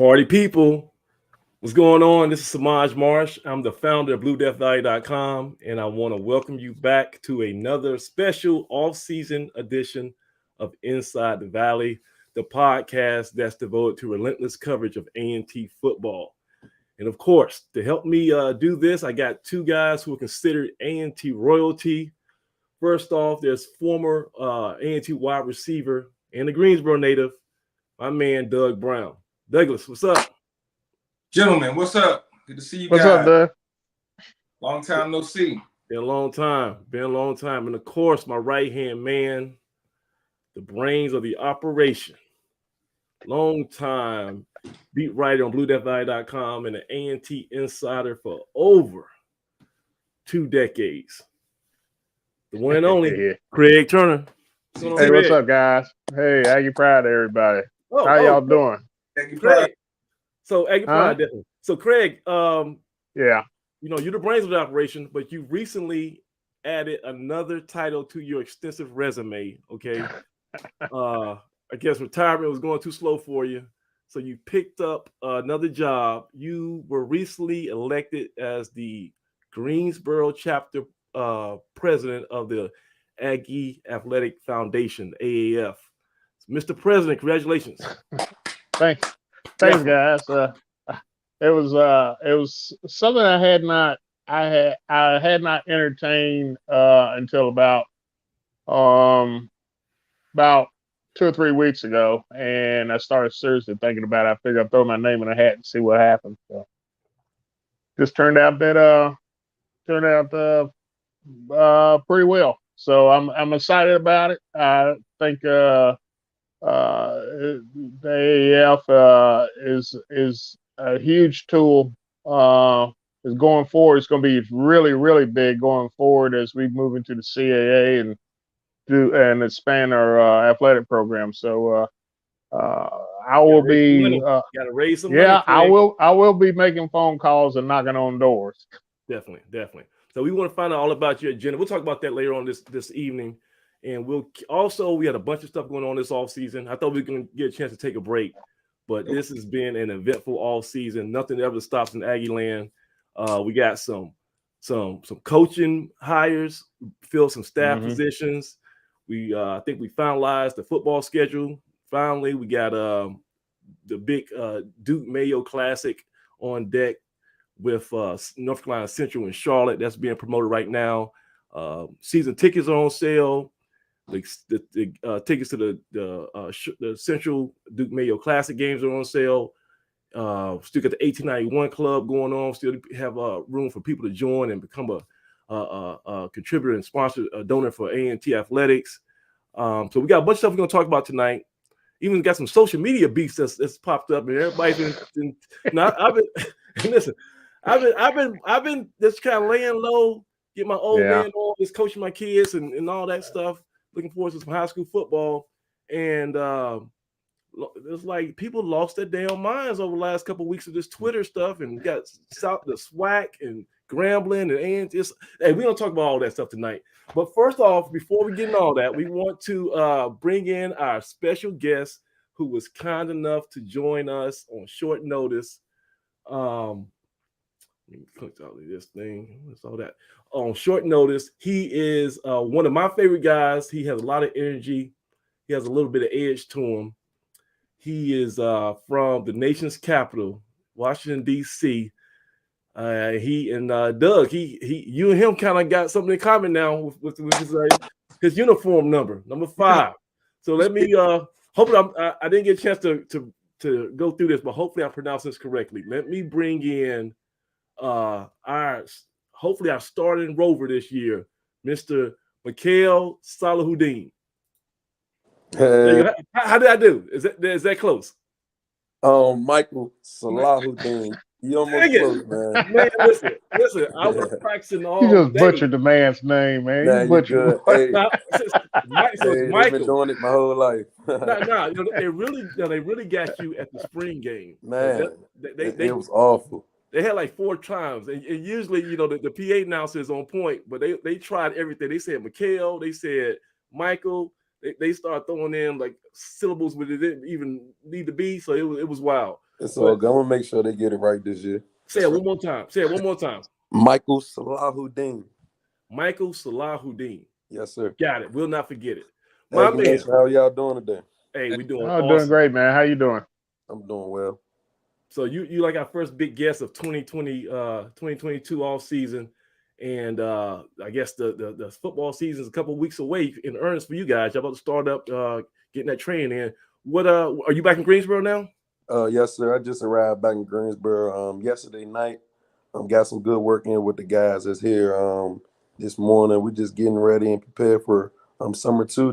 Party people, what's going on? This is Samaj Marsh. I'm the founder of BlueDeathValley.com, and I want to welcome you back to another special off-season edition of Inside the Valley, the podcast that's devoted to relentless coverage of A&T football. And of course, to help me do this, I got two guys who are considered A&T royalty. First off, there's former A&T wide receiver and the Greensboro native, my man Doug Brown. Douglas, what's up? Gentlemen, what's up? Good to see you guys. What's up, Doug? Long time no see. Been a long time. And of course, my right-hand man, the brains of the operation, long time beat writer on BlueDeathValley.com and an A&T insider for over 2 decades. The one and only Craig Turner. Hey, what's up, guys? Hey, Aggie Pride, everybody. How y'all doing? Craig. So Aggie Pride, definitely. So Craig, yeah, you're the brains of the operation, but you recently added another title to your extensive resume. Okay, I guess retirement was going too slow for you, so you picked up another job. You were recently elected as the Greensboro chapter president of the Aggie Athletic Foundation, AAF. Mr. President, congratulations. Thanks, guys. It was something I had not entertained until about 2 or 3 weeks ago, and I started seriously thinking about it. I figured I'd throw my name in a hat and see what happens. So just turned out pretty well. So I'm excited about it. I think the AAF is a huge tool. Is going forward. It's going to be really, really big going forward as we move into the CAA and expand our athletic program. So I will be. Got to raise some money. I will be making phone calls and knocking on doors. Definitely. So we want to find out all about your agenda. We'll talk about that later on this evening. And we had a bunch of stuff going on this off season. I thought we were going to get a chance to take a break, but this has been an eventful off season. Nothing ever stops in Aggie land. We got some coaching hires, filled some staff positions. I think we finalized the football schedule. Finally, we got the big Duke Mayo Classic on deck with North Carolina Central in Charlotte. That's being promoted right now. Season tickets are on sale. The tickets to the Central Duke Mayo Classic games are on sale. Still got the 1891 Club going on. Still have room for people to join and become a contributor and sponsor, a donor for A&T Athletics. So we got a bunch of stuff we're going to talk about tonight. Even got some social media beefs that's popped up, and everybody's been. Listen. I've been just kind of laying low, get my old man on, just coaching my kids and all that stuff. Looking forward to some high school football, and it's like people lost their damn minds over the last couple of weeks of this Twitter stuff, and got the SWAC and Grambling and hey, we don't talk about all that stuff tonight. But first off, before we get into all that, we want to bring in our special guest who was kind enough to join us on short notice. Click all of this thing. What's all that? On short notice, he is one of my favorite guys. He has a lot of energy. He has a little bit of edge to him. He is from the nation's capital, Washington, D.C. He and Doug, you and him kind of got something in common now with his uniform number 5. So let me hopefully I didn't get a chance to go through this, but hopefully I pronounced this correctly. Let me bring in our starting rover this year, Mr. Mikhail Salahuddin. Hey. How did I do? Is that close? Michael Salahuddin. You almost close, man. Man, listen. I was practicing all day. You just butchered the man's name, man. Nah, you butchered. Hey, Michael. I've been doing it my whole life. They really got you at the spring game, man. It was awful. They had like 4 times, and usually, the PA announcer is on point, but they tried everything. They said Mikhail, they said Michael. They started throwing in like syllables where it didn't even need to be, so it was wild. It's all good. I'm gonna make sure they get it right this year. Say it one more time. Say it one more time. Mikhail Salahuddin. Mikhail Salahuddin. Yes, sir. Got it. We'll not forget it. Hey, My man. how y'all doing today? Hey, we doing Oh, awesome. doing great, man. How you doing? I'm doing well. So you like our first big guest of 2022 all season. And I guess the football season is a couple of weeks away in earnest for you guys. Y'all about to start up getting that training in. What are you back in Greensboro now? Yes, sir. I just arrived back in Greensboro yesterday night. Got some good work in with the guys that's here this morning. We're just getting ready and prepared for summer 2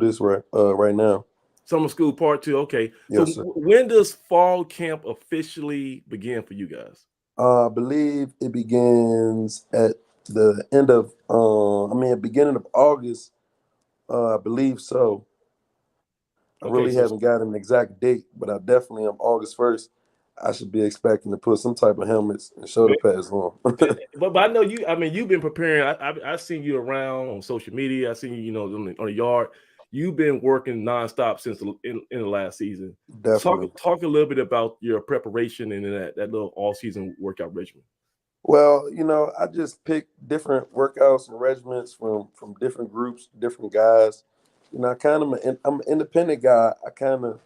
right now. Summer school part 2. Okay. Yes, so sir. When does fall camp officially begin for you guys? I believe it begins at the end of beginning of August. I believe so. I really haven't got an exact date, but I definitely am August 1st. I should be expecting to put some type of helmets and shoulder pads on. but I know you. I mean, you've been preparing. I've seen you around on social media. I've seen you, on the yard. You've been working nonstop since in the last season. Definitely. Talk a little bit about your preparation and that little all-season workout regimen. Well, I just pick different workouts and regimens from different groups, different guys. I'm an independent guy. I kind of,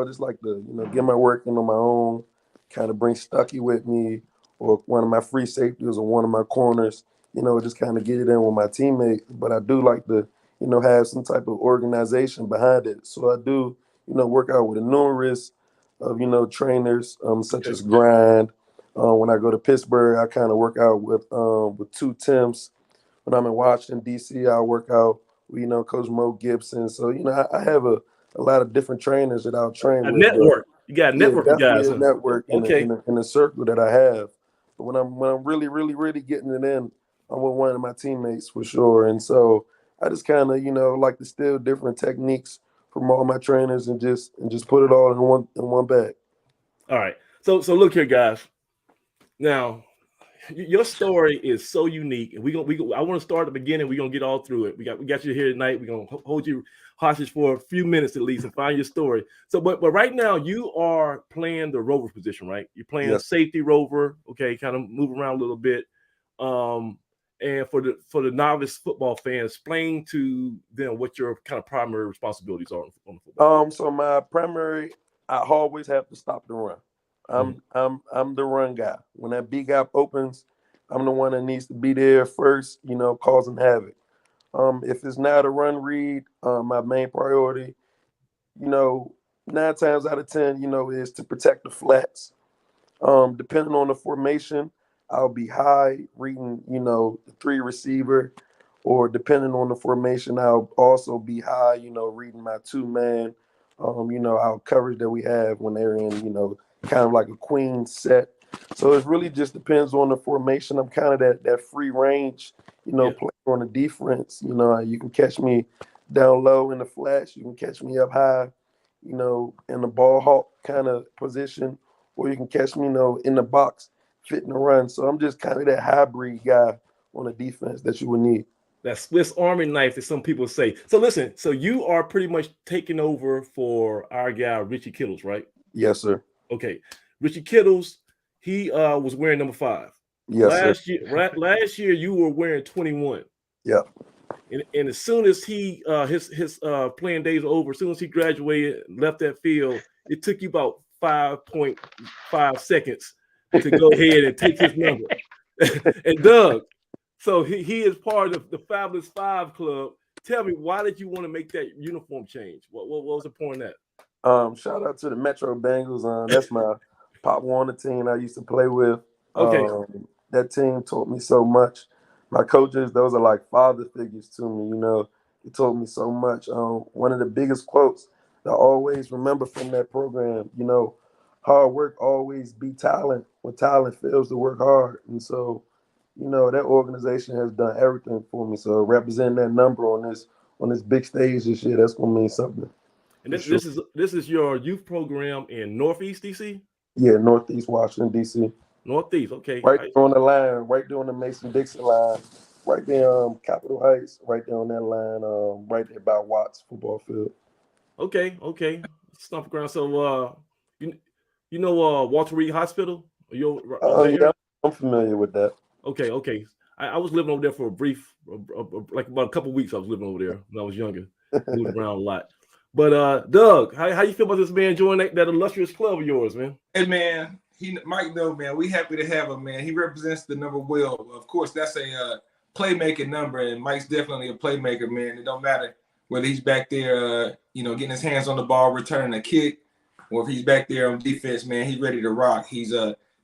just like to, get my work in on my own, kind of bring Stucky with me or one of my free safeties or one of my corners, just kind of get it in with my teammate. But I do like to, have some type of organization behind it. So I do, work out with a numerous of, trainers such as Grind. When I go to Pittsburgh, I kind of work out with 2 Tims. When I'm in Washington, D.C., I work out with, Coach Mo Gibson. So, I have a lot of different trainers that I'll train with. Network. You got a network of guys. A network in a circle that I have. But when I'm really, really, really getting it in, I'm with one of my teammates for sure. And so I just kind of, like to steal different techniques from all my trainers and just put it all in one bag. All right. So look here, guys. Now, your story is so unique, and I want to start at the beginning. We're gonna get all through it. We got you here tonight. We're gonna hold you hostage for a few minutes at least and find your story. So, but right now you are playing the rover position, right? You're playing safety rover. Okay, kind of move around a little bit. And for the novice football fans, explain to them what your kind of primary responsibilities are on the football. So my primary, I always have to stop the run. I'm the run guy. When that B gap opens, I'm the one that needs to be there first, causing havoc. If it's not a run read, my main priority, 9 times out of 10, is to protect the flats. Depending on the formation, I'll be high reading, the 3 receiver, or depending on the formation, I'll also be high, reading my 2-man, our coverage that we have when they're in, kind of like a queen set. So it really just depends on the formation. I'm kind of that free range, player on the defense. You can catch me down low in the flash. You can catch me up high, in the ball hawk kind of position, or you can catch me, in the box, fitting the run. So I'm just kind of that hybrid guy on the defense that you would need. That Swiss Army knife that some people say. So listen, so you are pretty much taking over for our guy, Richie Kittles, right? Yes, sir. Okay. Richie Kittles, he was wearing number 5. Yes, sir. Last year you were wearing 21. Yeah. And as soon as he his playing days were over, as soon as he graduated, left that field, it took you about 5.5 seconds to go ahead and take his number. And Doug, so he is part of the Fabulous 5 Club. Tell me, why did you want to make that uniform change? What was the point of that? Shout out to the Metro Bengals. That's my Pop Warner team I used to play with. Okay. That team taught me so much. My coaches, those are like father figures to me, They taught me so much. One of the biggest quotes that I always remember from that program, hard work always beat talent when talent fails to work hard. And so, that organization has done everything for me. So representing that number on this big stage this year, that's gonna mean something. And this is your youth program in Northeast DC? Yeah, Northeast Washington, DC. Northeast, okay. Right there on the line, right there on the Mason-Dixon line, right there, Capitol Heights, right there on that line, right there by Watts football field. Okay. Stomp ground. So You know Walter Reed Hospital? Oh, yeah, I'm familiar with that. Okay. I was living over there for a brief, like about a couple of weeks. I was living over there when I was younger. Moved around a lot. But Doug, how you feel about this man joining that illustrious club of yours, man? Hey man, Mike though, man, we happy to have him, man. He represents the number well. Of course, that's a playmaking number, and Mike's definitely a playmaker, man. It don't matter whether he's back there, getting his hands on the ball, returning a kick, or if he's back there on defense, man, he's ready to rock. He's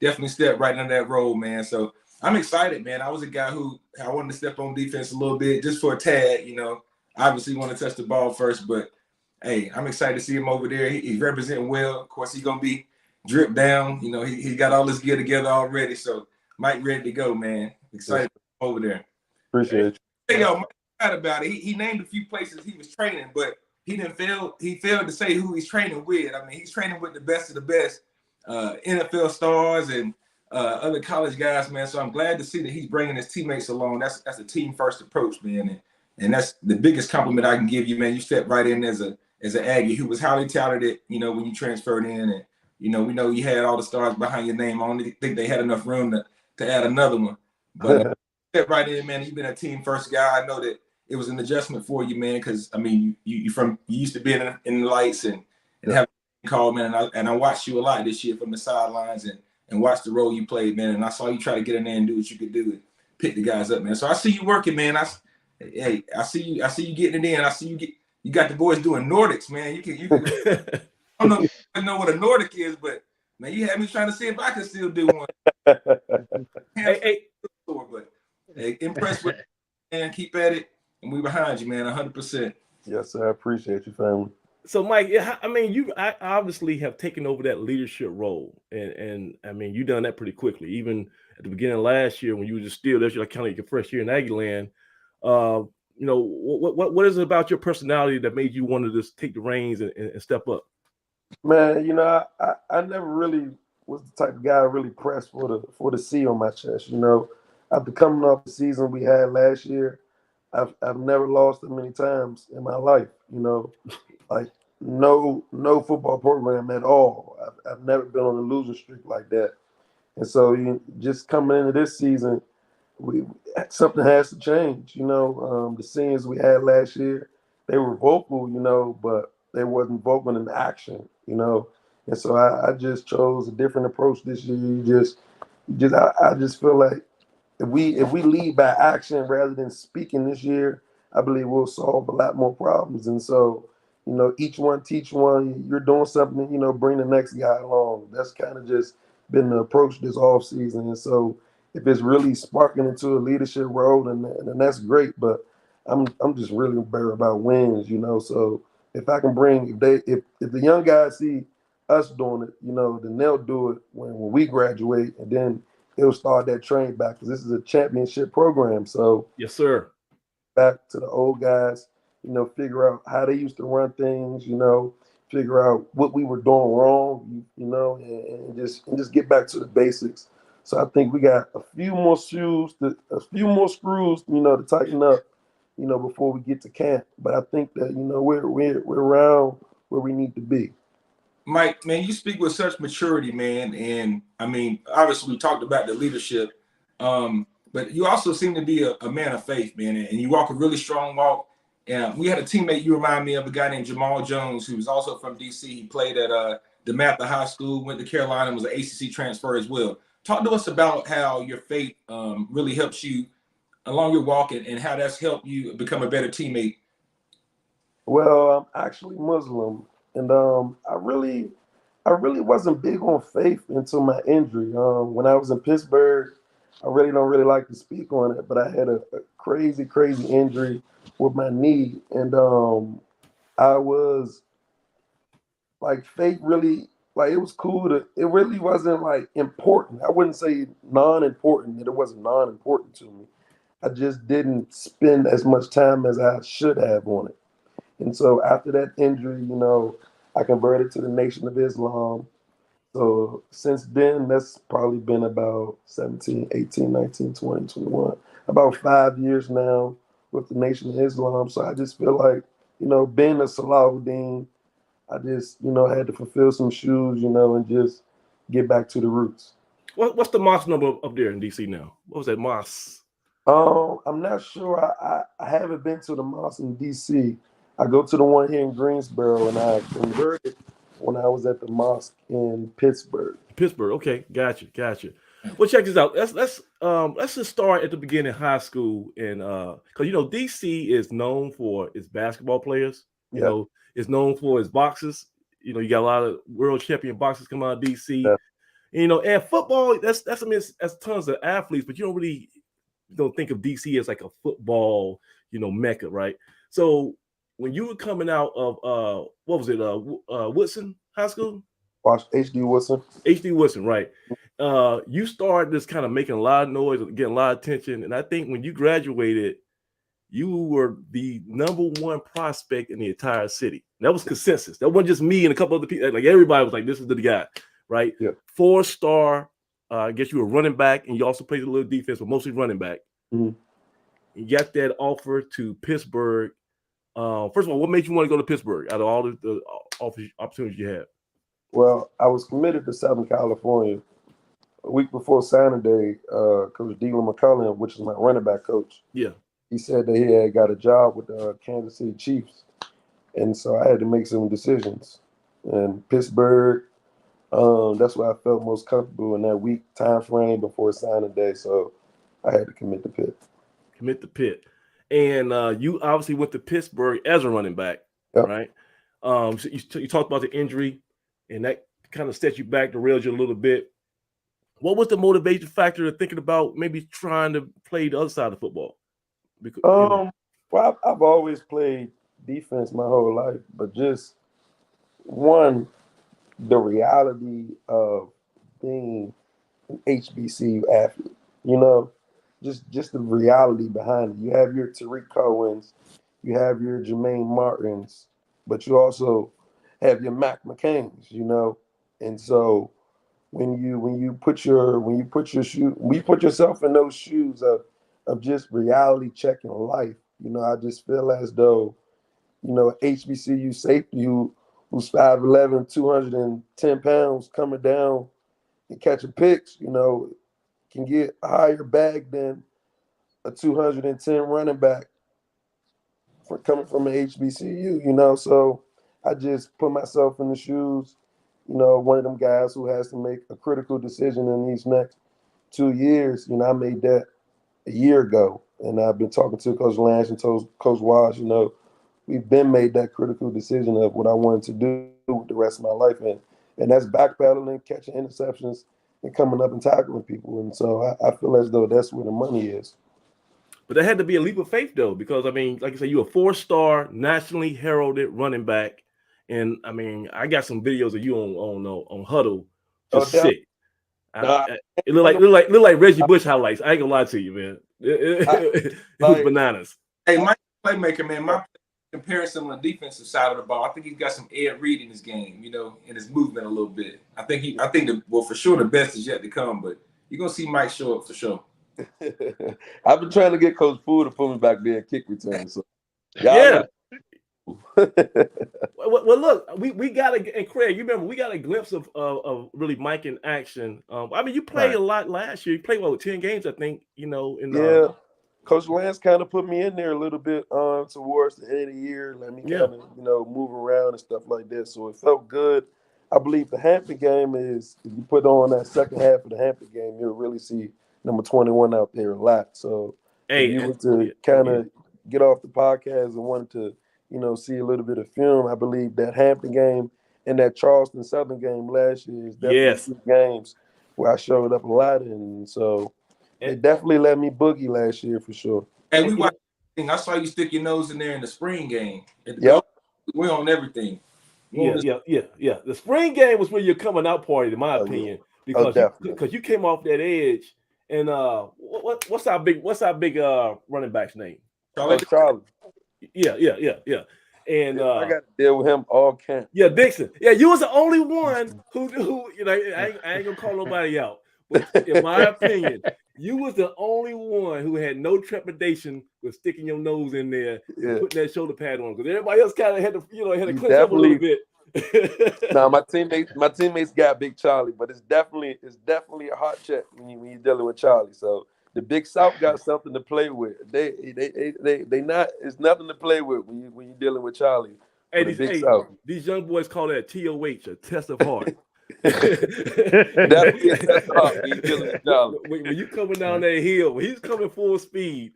definitely stepped right into that role, man. So I'm excited, man. I was a guy who I wanted to step on defense a little bit just for a tad, Obviously want to touch the ball first, but hey, I'm excited to see him over there. He's representing well. Of course, he's gonna be drip down. He got all his gear together already. So Mike ready to go, man. Excited over there. Appreciate you. Hey, yo, Mike forgot about it. He named a few places he was training, but he failed to say who he's training with. I mean, he's training with the best of the best NFL stars and other college guys, man. So I'm glad to see that he's bringing his teammates along. That's a team first approach, man. And that's the biggest compliment I can give you, man. You stepped right in as an Aggie who was highly talented, when you transferred in. And, we know you had all the stars behind your name. I don't think they had enough room to add another one. But step right in, man. You've been a team first guy. I know that it was an adjustment for you, man, because, I mean, you used to be in the lights and have a call, man. And I watched you a lot this year from the sidelines and watched the role you played, man. And I saw you try to get in there and do what you could do and pick the guys up, man. So I see you working, man. I see you getting it in. I see you got the boys doing Nordics, man. You can I don't know what a Nordic is, but man, you had me trying to see if I can still do one. Hey, impressed with it, and keep at it, and we behind you, man, 100%. Yes, sir. I appreciate you, family. So, Mike, I mean, you obviously have taken over that leadership role, and I mean, you've done that pretty quickly. Even at the beginning of last year, when you were just still there, like kind of your first year in Aggie land. What is it about your personality that made you want to just take the reins and step up? Man, I never really was the type of guy really pressed for the C on my chest. After coming off the season we had last year, I've never lost that many times in my life. Like no football program at all. I've never been on a losing streak like that. And so just coming into this season, something has to change. The scenes we had last year, they were vocal, but they wasn't vocal in action, And so I just chose a different approach this year. I just feel like if we lead by action rather than speaking this year, I believe we'll solve a lot more problems. And so, each one teach one. You're doing something, bring the next guy along. That's kind of just been the approach this off season. And so, if it's really sparking into a leadership role, then that's great. But I'm just really better about wins, So if I can bring, if the young guys see us doing it, then they'll do it when we graduate, and then it'll start that train back, because this is a championship program. So yes, sir. Back to the old guys, figure out how they used to run things, figure out what we were doing wrong, and just get back to the basics. So I think we got a few more screws, to tighten up, before we get to camp. But I think that we're around where we need to be. Mike, man, you speak with such maturity, man. And I mean, obviously we talked about the leadership, but you also seem to be a man of faith, man. And you walk a really strong walk. And we had a teammate you remind me of, a guy named Jamal Jones, who was also from DC. He played at DeMatha High School, went to Carolina, and was an ACC transfer as well. Talk to us about how your faith really helps you along your walk, and how that's helped you become a better teammate. Well, I'm actually Muslim, and I really wasn't big on faith until my injury. When I was in Pittsburgh, I really don't like to speak on it, but I had a crazy injury with my knee, and I was like, faith really, like, it was cool it really wasn't like important. I wouldn't say non-important, that it wasn't non-important to me. I just didn't spend as much time as I should have on it. And so after that injury, I converted to the Nation of Islam. So since then, that's probably been about 17, 18, 19, 20, 21, about 5 years now with the Nation of Islam. So I just feel like, being a Salahuddin, I just, had to fulfill some shoes, and just get back to the roots. What's the Moss number up there in DC now? What was that Moss? I'm not sure. I haven't been to the mosque in DC. I go to the one here in Greensboro, and I converted when I was at the mosque in Pittsburgh. Pittsburgh. Okay, gotcha. Well, check this out. Let's just start at the beginning of high school, and because DC is known for its basketball players. It's known for its boxers. You got a lot of world champion boxers come out of DC. Yeah. And football. That's tons of athletes, but you don't think of DC as like a football, mecca, right? So when you were coming out of what was it, Woodson High School? Watch H.D. Woodson. H.D. Woodson, right? You started this kind of making a lot of noise, getting a lot of attention, and I think when you graduated, you were the #1 prospect in the entire city. That was consensus. That wasn't just me and a couple other people. Like everybody was like, "This is the guy," right? Yeah. 4-star. I guess you were running back, and you also played a little defense, but mostly running back. Mm-hmm. You got that offer to Pittsburgh. First of all, what made you want to go to Pittsburgh out of all the opportunities you had? Well, I was committed to Southern California. A week before signing day, Coach Dylan McCullough, which is my running back coach, he said that he had got a job with the Kansas City Chiefs. And so I had to make some decisions. And Pittsburgh, that's where I felt most comfortable in that week time frame before signing day. So I had to commit to Pitt. And you obviously went to Pittsburgh as a running back, right? So you talked about the injury, and that kind of set you back, derailed you a little bit. What was the motivation factor of thinking about maybe trying to play the other side of football? Because, well, I've always played defense my whole life, but just the reality of being an HBCU athlete, just the reality behind it. You have your Tariq Cohens, you have your Jermaine Martins, but you also have your Mac McCains, and so when you put yourself in those shoes of just reality checking life, I just feel as though, HBCU safety who's 5'11", 210 pounds coming down and catching picks, can get a higher bag than a 210 running back coming from an HBCU, so I just put myself in the shoes, one of them guys who has to make a critical decision in these next 2 years. I made that a year ago, and I've been talking to Coach Lance and Coach Walsh. We've been made that critical decision of what I wanted to do with the rest of my life, and that's backpedaling, catching interceptions, and coming up and tackling people. And so I feel as though that's where the money is. But that had to be a leap of faith, though, because, I mean, like I said, you're a 4-star, nationally heralded running back. And, I mean, I got some videos of you on Huddle, just sick. It looked like Reggie Bush highlights. I ain't going to lie to you, man. It was bananas. Hey, my playmaker, man, my comparison on the defensive side of the ball, I think he's got some Ed Reed in his game, in his movement a little bit. I think for sure the best is yet to come, but you're going to see Mike show up for sure. I've been trying to get Coach Poole to pull me back there and kick return. So yeah. Well, look, we got and Craig, you remember we got a glimpse of really Mike in action. I mean, you played a lot last year. You played 10 games, I think. Coach Lance kind of put me in there a little bit towards the end of the year, let me kind of move around and stuff like that. So it felt good. I believe the Hampton game is, if you put on that second half of the Hampton game, you'll really see number 21 out there a lot. So if you were to kind of get off the podcast and wanted to, see a little bit of film, I believe that Hampton game and that Charleston Southern game last year is definitely 2 games where I showed up a lot. And so it definitely let me boogie last year for sure. Hey, I saw you stick your nose in there in the spring game. We're on everything. Yeah. The spring game was where your coming out party, in my opinion, because you came off that edge. And what's our big running back's name? Charlie. Yeah. And I got to deal with him all camp. Yeah, Dixon. Yeah, you was the only one who I ain't gonna call nobody out. But in my opinion, you was the only one who had no trepidation with sticking your nose in there, putting that shoulder pad on, because everybody else kind of had to, had to clench up a little bit. Now my teammates got Big Charlie, but it's definitely a hot check when you're dealing with Charlie. So the Big South got something to play with. They not, it's nothing to play with when you're dealing with Charlie. Hey, South. These young boys call that TOH, a test of heart. Definitely a test of heart when you're dealing with Charlie. When you coming down that hill, when he's coming full speed,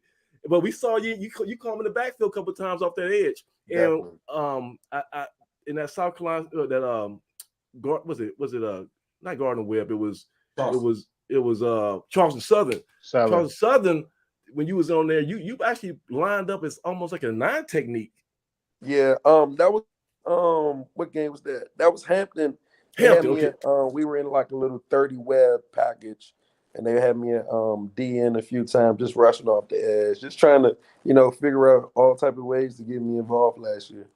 but we saw you come in the backfield a couple of times off that edge, and I in that South Carolina that was it not Gardner Webb, it was Charleston Southern. Charleston Southern, when you was on there, you actually lined up as almost like a 9 technique. Yeah, that was what game was that? That was Hampton. Okay. We were in like a little 30 web package, and they had me at DN a few times, just rushing off the edge, just trying to, figure out all type of ways to get me involved last year.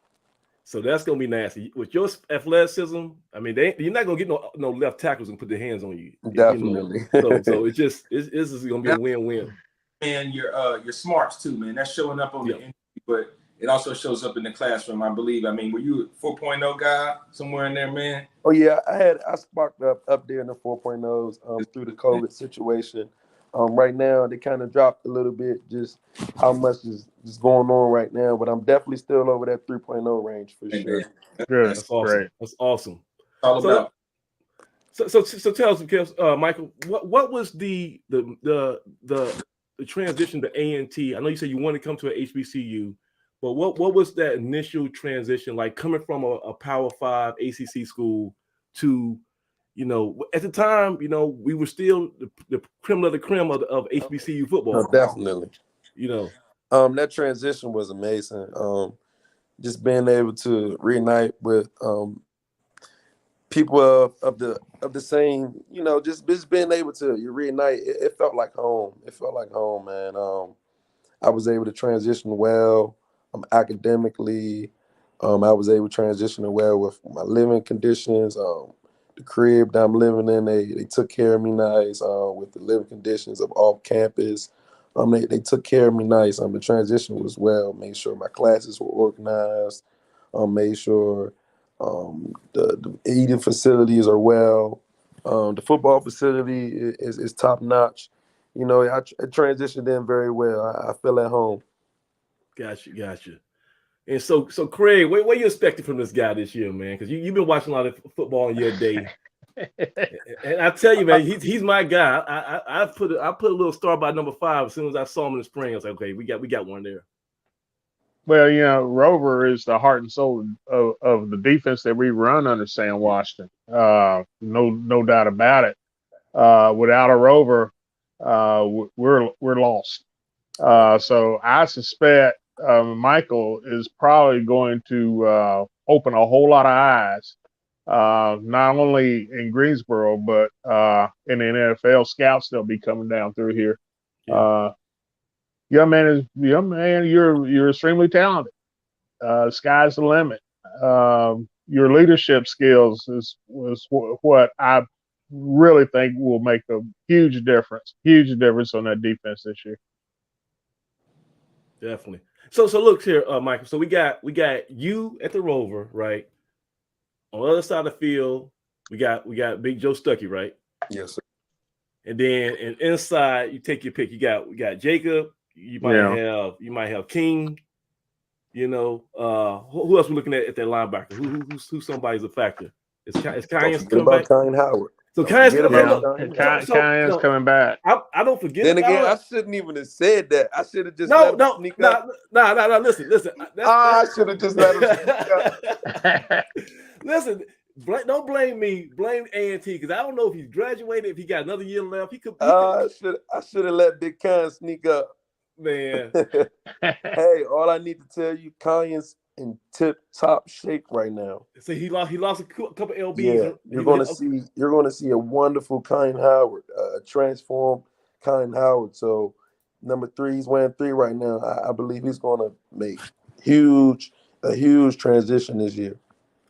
So that's gonna be nasty with your athleticism. I mean, you're not gonna get no left tackles and put their hands on you. Definitely. So this is gonna be a win-win. And your smarts too, man. That's showing up on the end, but it also shows up in the classroom, I believe. I mean, were you a 4.0 guy somewhere in there, man? Oh yeah, I sparked up there in the 4.0s through the COVID situation. Right now they kind of dropped a little bit, just how much is going on right now, but I'm definitely still over that 3.0 range for sure. That's awesome. Great. That's awesome. All about. So tell us, Michael, what was the transition to A&T? I know you said you wanted to come to an HBCU, but what was that initial transition like, coming from a Power 5 ACC school to, at the time, we were still the creme of the creme of HBCU football. No, definitely. That transition was amazing. Just being able to reunite with people of the same, just being able to reunite. It felt like home. It felt like home, man. I was able to transition well academically. I was able to transition well with my living conditions. The crib that I'm living in, they took care of me nice with the living conditions of off campus. They took care of me nice. The transition was well. Made sure my classes were organized. Made sure the eating facilities are well. The football facility is top notch. I transitioned in very well. I feel at home. Gotcha. And so Craig, what you expecting from this guy this year, man? Because you've been watching a lot of football in your day. And I tell you, man, he's my guy. I put a little star by number 5 as soon as I saw him in the spring. I was like, okay, we got one there. Well, Rover is the heart and soul of the defense that we run under Sam Washington. No doubt about it. Without a Rover, we're lost. So I suspect Michael is probably going to open a whole lot of eyes, not only in Greensboro, but in the NFL scouts that'll be coming down through here. Yeah. Young man, you're extremely talented. Sky's the limit. Your leadership skills was what I really think will make a huge difference on that defense this year. Definitely. So look here, Michael. So we got you at the Rover, right? On the other side of the field, we got Big Joe Stuckey, right? Yes, sir. And then inside, you take your pick. We got Jacob. You might have King. Who else we looking at that linebacker? Who's somebody's a factor? Is Kyan's coming back? Kyan Howard. So Kyan's coming back. I don't forget. Then again, I shouldn't even have said that. I should have just sneak up. No. Listen. I should have just let him sneak up. Listen, don't blame me. Blame A&T, because I don't know if he's graduated, if he got another year left. I should have let Big Kyan sneak up. Man. Hey, all I need to tell you, Kyan's in tip-top shape right now. So he lost a couple LBs. Yeah, you're gonna see a wonderful Kyan Howard, a transformed Kyan Howard. So number 3, he's wearing 3 right now. I believe he's gonna make a huge transition this year.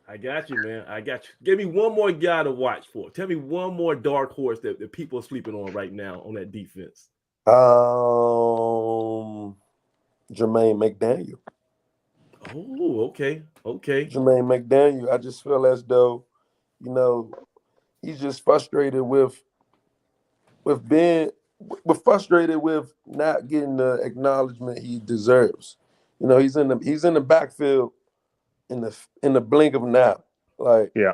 I got you, man. I got you. Give me one more guy to watch for. Tell me one more dark horse that people are sleeping on right now on that defense. Jermaine McDaniel. Oh, okay. Jermaine McDaniel. I just feel as though, he's just frustrated with being frustrated with not getting the acknowledgement he deserves. He's in the backfield in the blink of an eye. Like, Yeah.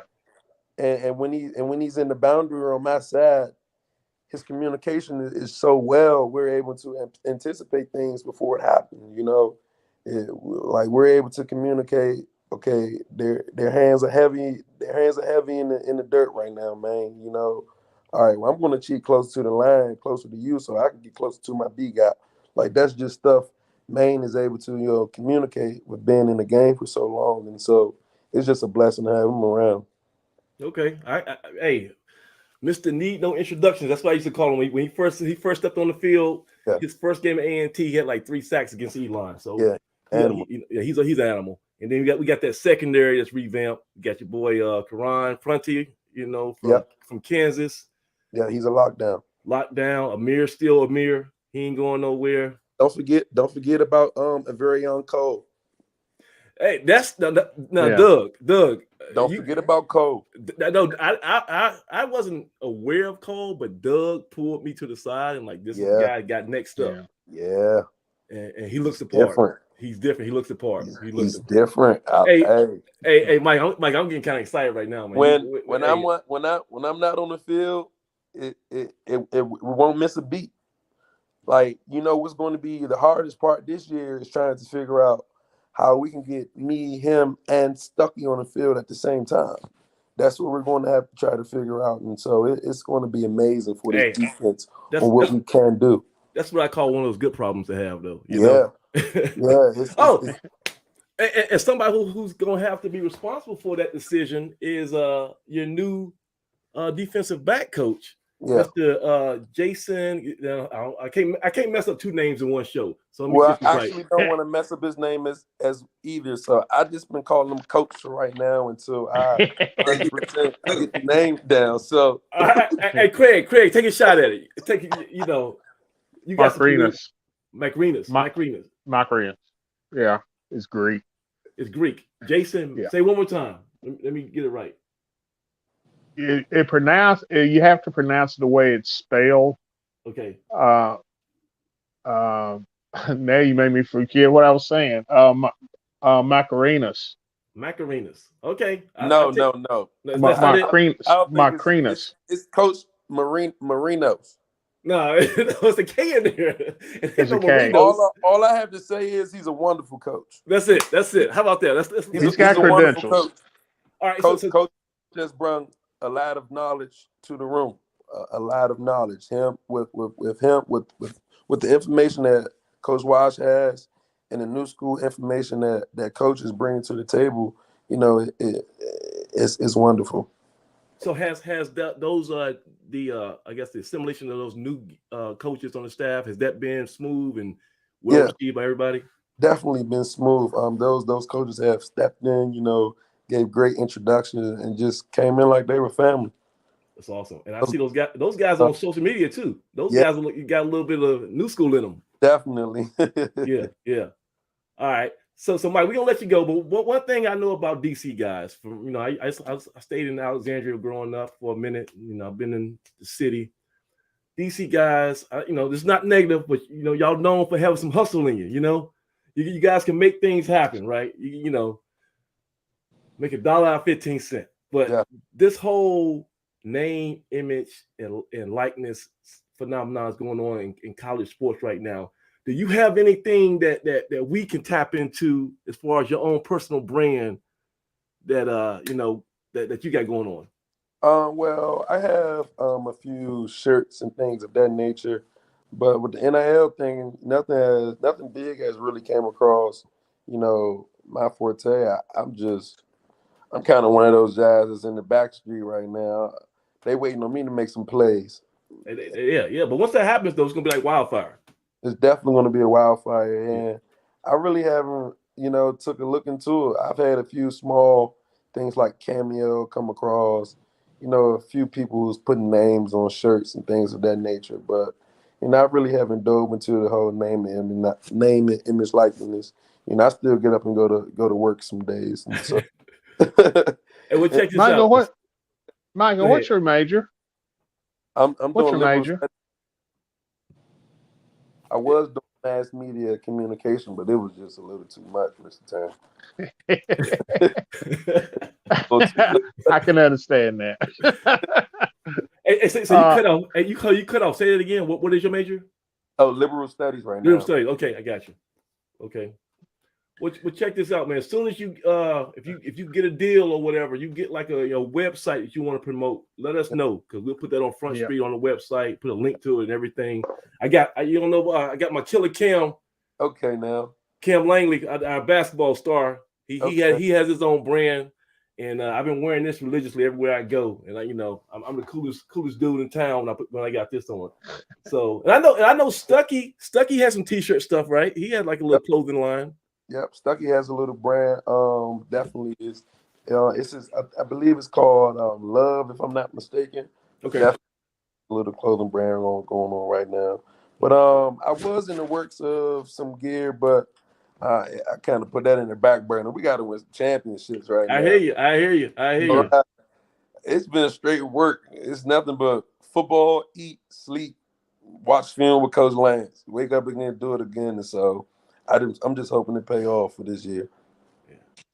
and when he's in the boundary on my side, his communication is so well. We're able to anticipate things before it happens. Like we're able to communicate. Okay, their hands are heavy. Their hands are heavy in the dirt right now, man. All right, well, I'm going to cheat closer to the line, closer to you, so I can get closer to my B guy. Like, that's just stuff Maine is able to, communicate with being in the game for so long. And so it's just a blessing to have him around. Okay. Hey, Mr. Need No Introductions. That's what I used to call him. When he first stepped on the field, his first game at A&T, he had like 3 sacks against Elon. So yeah, animal. He's an animal. And then we got that secondary that's revamped. We got your boy Karan Prunty, from Kansas. Yeah, he's a lockdown. Amir still Amir. He ain't going nowhere. Don't forget about a very young Cole. Hey, that's Doug. Don't forget about Cole. No, I wasn't aware of Cole, but Doug pulled me to the side and like this guy got next up. Yeah. And he looks the part. Different. He's different. He looks the part. He's different. Hey, Mike, I'm getting kind of excited right now, man. When I'm not on the field, it won't miss a beat. Like, what's going to be the hardest part this year is trying to figure out how we can get me, him, and Stuckey on the field at the same time. That's what we're going to have to try to figure out. And so it's going to be amazing for this defense on what we can do. That's what I call one of those good problems to have, though. You know? And somebody who's going to have to be responsible for that decision is your new defensive back coach. Yeah. Mr. Jason, I can't mess up 2 names in one show. So I actually don't want to mess up his name as either. So I just been calling him Coach right now until I 100% get the name down. So hey, Craig, take a shot at it. You got Mike Renas. Yeah, it's Greek. It's Greek. Jason, say one more time. Let me get it right. You have to pronounce the way it's spelled. Okay. Now you made me forget what I was saying. Macarenas. Okay. No. Macrinas. It's Coach Marinos. No, it's a K in there. It's a K. All I have to say is he's a wonderful coach. That's it. How about that? He's got credentials. All right, Coach just brought a lot of knowledge to the room. A lot of knowledge. Him with the information that Coach Walsh has and the new school information that Coach is bringing to the table. It's wonderful. So has those the assimilation of those new coaches on the staff, has that been smooth and well received by everybody? Definitely been smooth. Those coaches have stepped in, gave great introductions and just came in like they were family. That's awesome. And I see those guys on social media too. Those guys got a little bit of new school in them. Definitely. Yeah. All right. So Mike, we're gonna let you go. But one thing I know about DC guys, from I stayed in Alexandria growing up for a minute. I've been in the city. DC guys, it's not negative, but y'all known for having some hustle in you. You guys can make things happen, right? Make $1 out of 15 cents. But this whole name, image, and likeness phenomenon is going on in college sports right now. Do you have anything that we can tap into as far as your own personal brand that that you got going on? Well, I have a few shirts and things of that nature, but with the NIL thing, nothing big has really came across. My forte. I'm kind of one of those guys that's in the back street right now. They waiting on me to make some plays. Yeah. But once that happens, though, it's gonna be like wildfire. It's definitely going to be a wildfire, and I really haven't, took a look into it. I've had a few small things like Cameo come across, a few people who's putting names on shirts and things of that nature, but I really haven't dove into the whole name and image likeness. you know, I still get up and go to work some days. And so, And we'll check this Michael, out. Michael, what's your major? I'm What's doing your liberal major? studies. I was doing mass media communication, but it was just a little too much, Mr. Tam. I can understand that. So you cut off. You cut off. Say it again. What is your major? Oh, liberal studies right now. Liberal studies. Okay, I got you. Okay. Well, check this out, man. As soon as you, if you get a deal or whatever, you get like a website that you want to promote, let us know because we'll put that on Front Street on the website, put a link to it and everything. I got my killer Cam. Okay, now Cam Langley, our basketball star. He has his own brand, and I've been wearing this religiously everywhere I go. And I'm the coolest dude in town when I got this on. So and I know Stucky has some t-shirt stuff, right? He had like a little clothing line. Yep, Stucky has a little brand. Definitely is. I believe it's called Love, if I'm not mistaken. Okay. Definitely a little clothing brand going on right now. But I was in the works of some gear, but I kind of put that in the back burner. We got to win some championships right now. I hear you. It's been straight work. It's nothing but football, eat, sleep, watch film with Coach Lance, wake up again, do it again, and so. I'm just hoping to pay off for this year.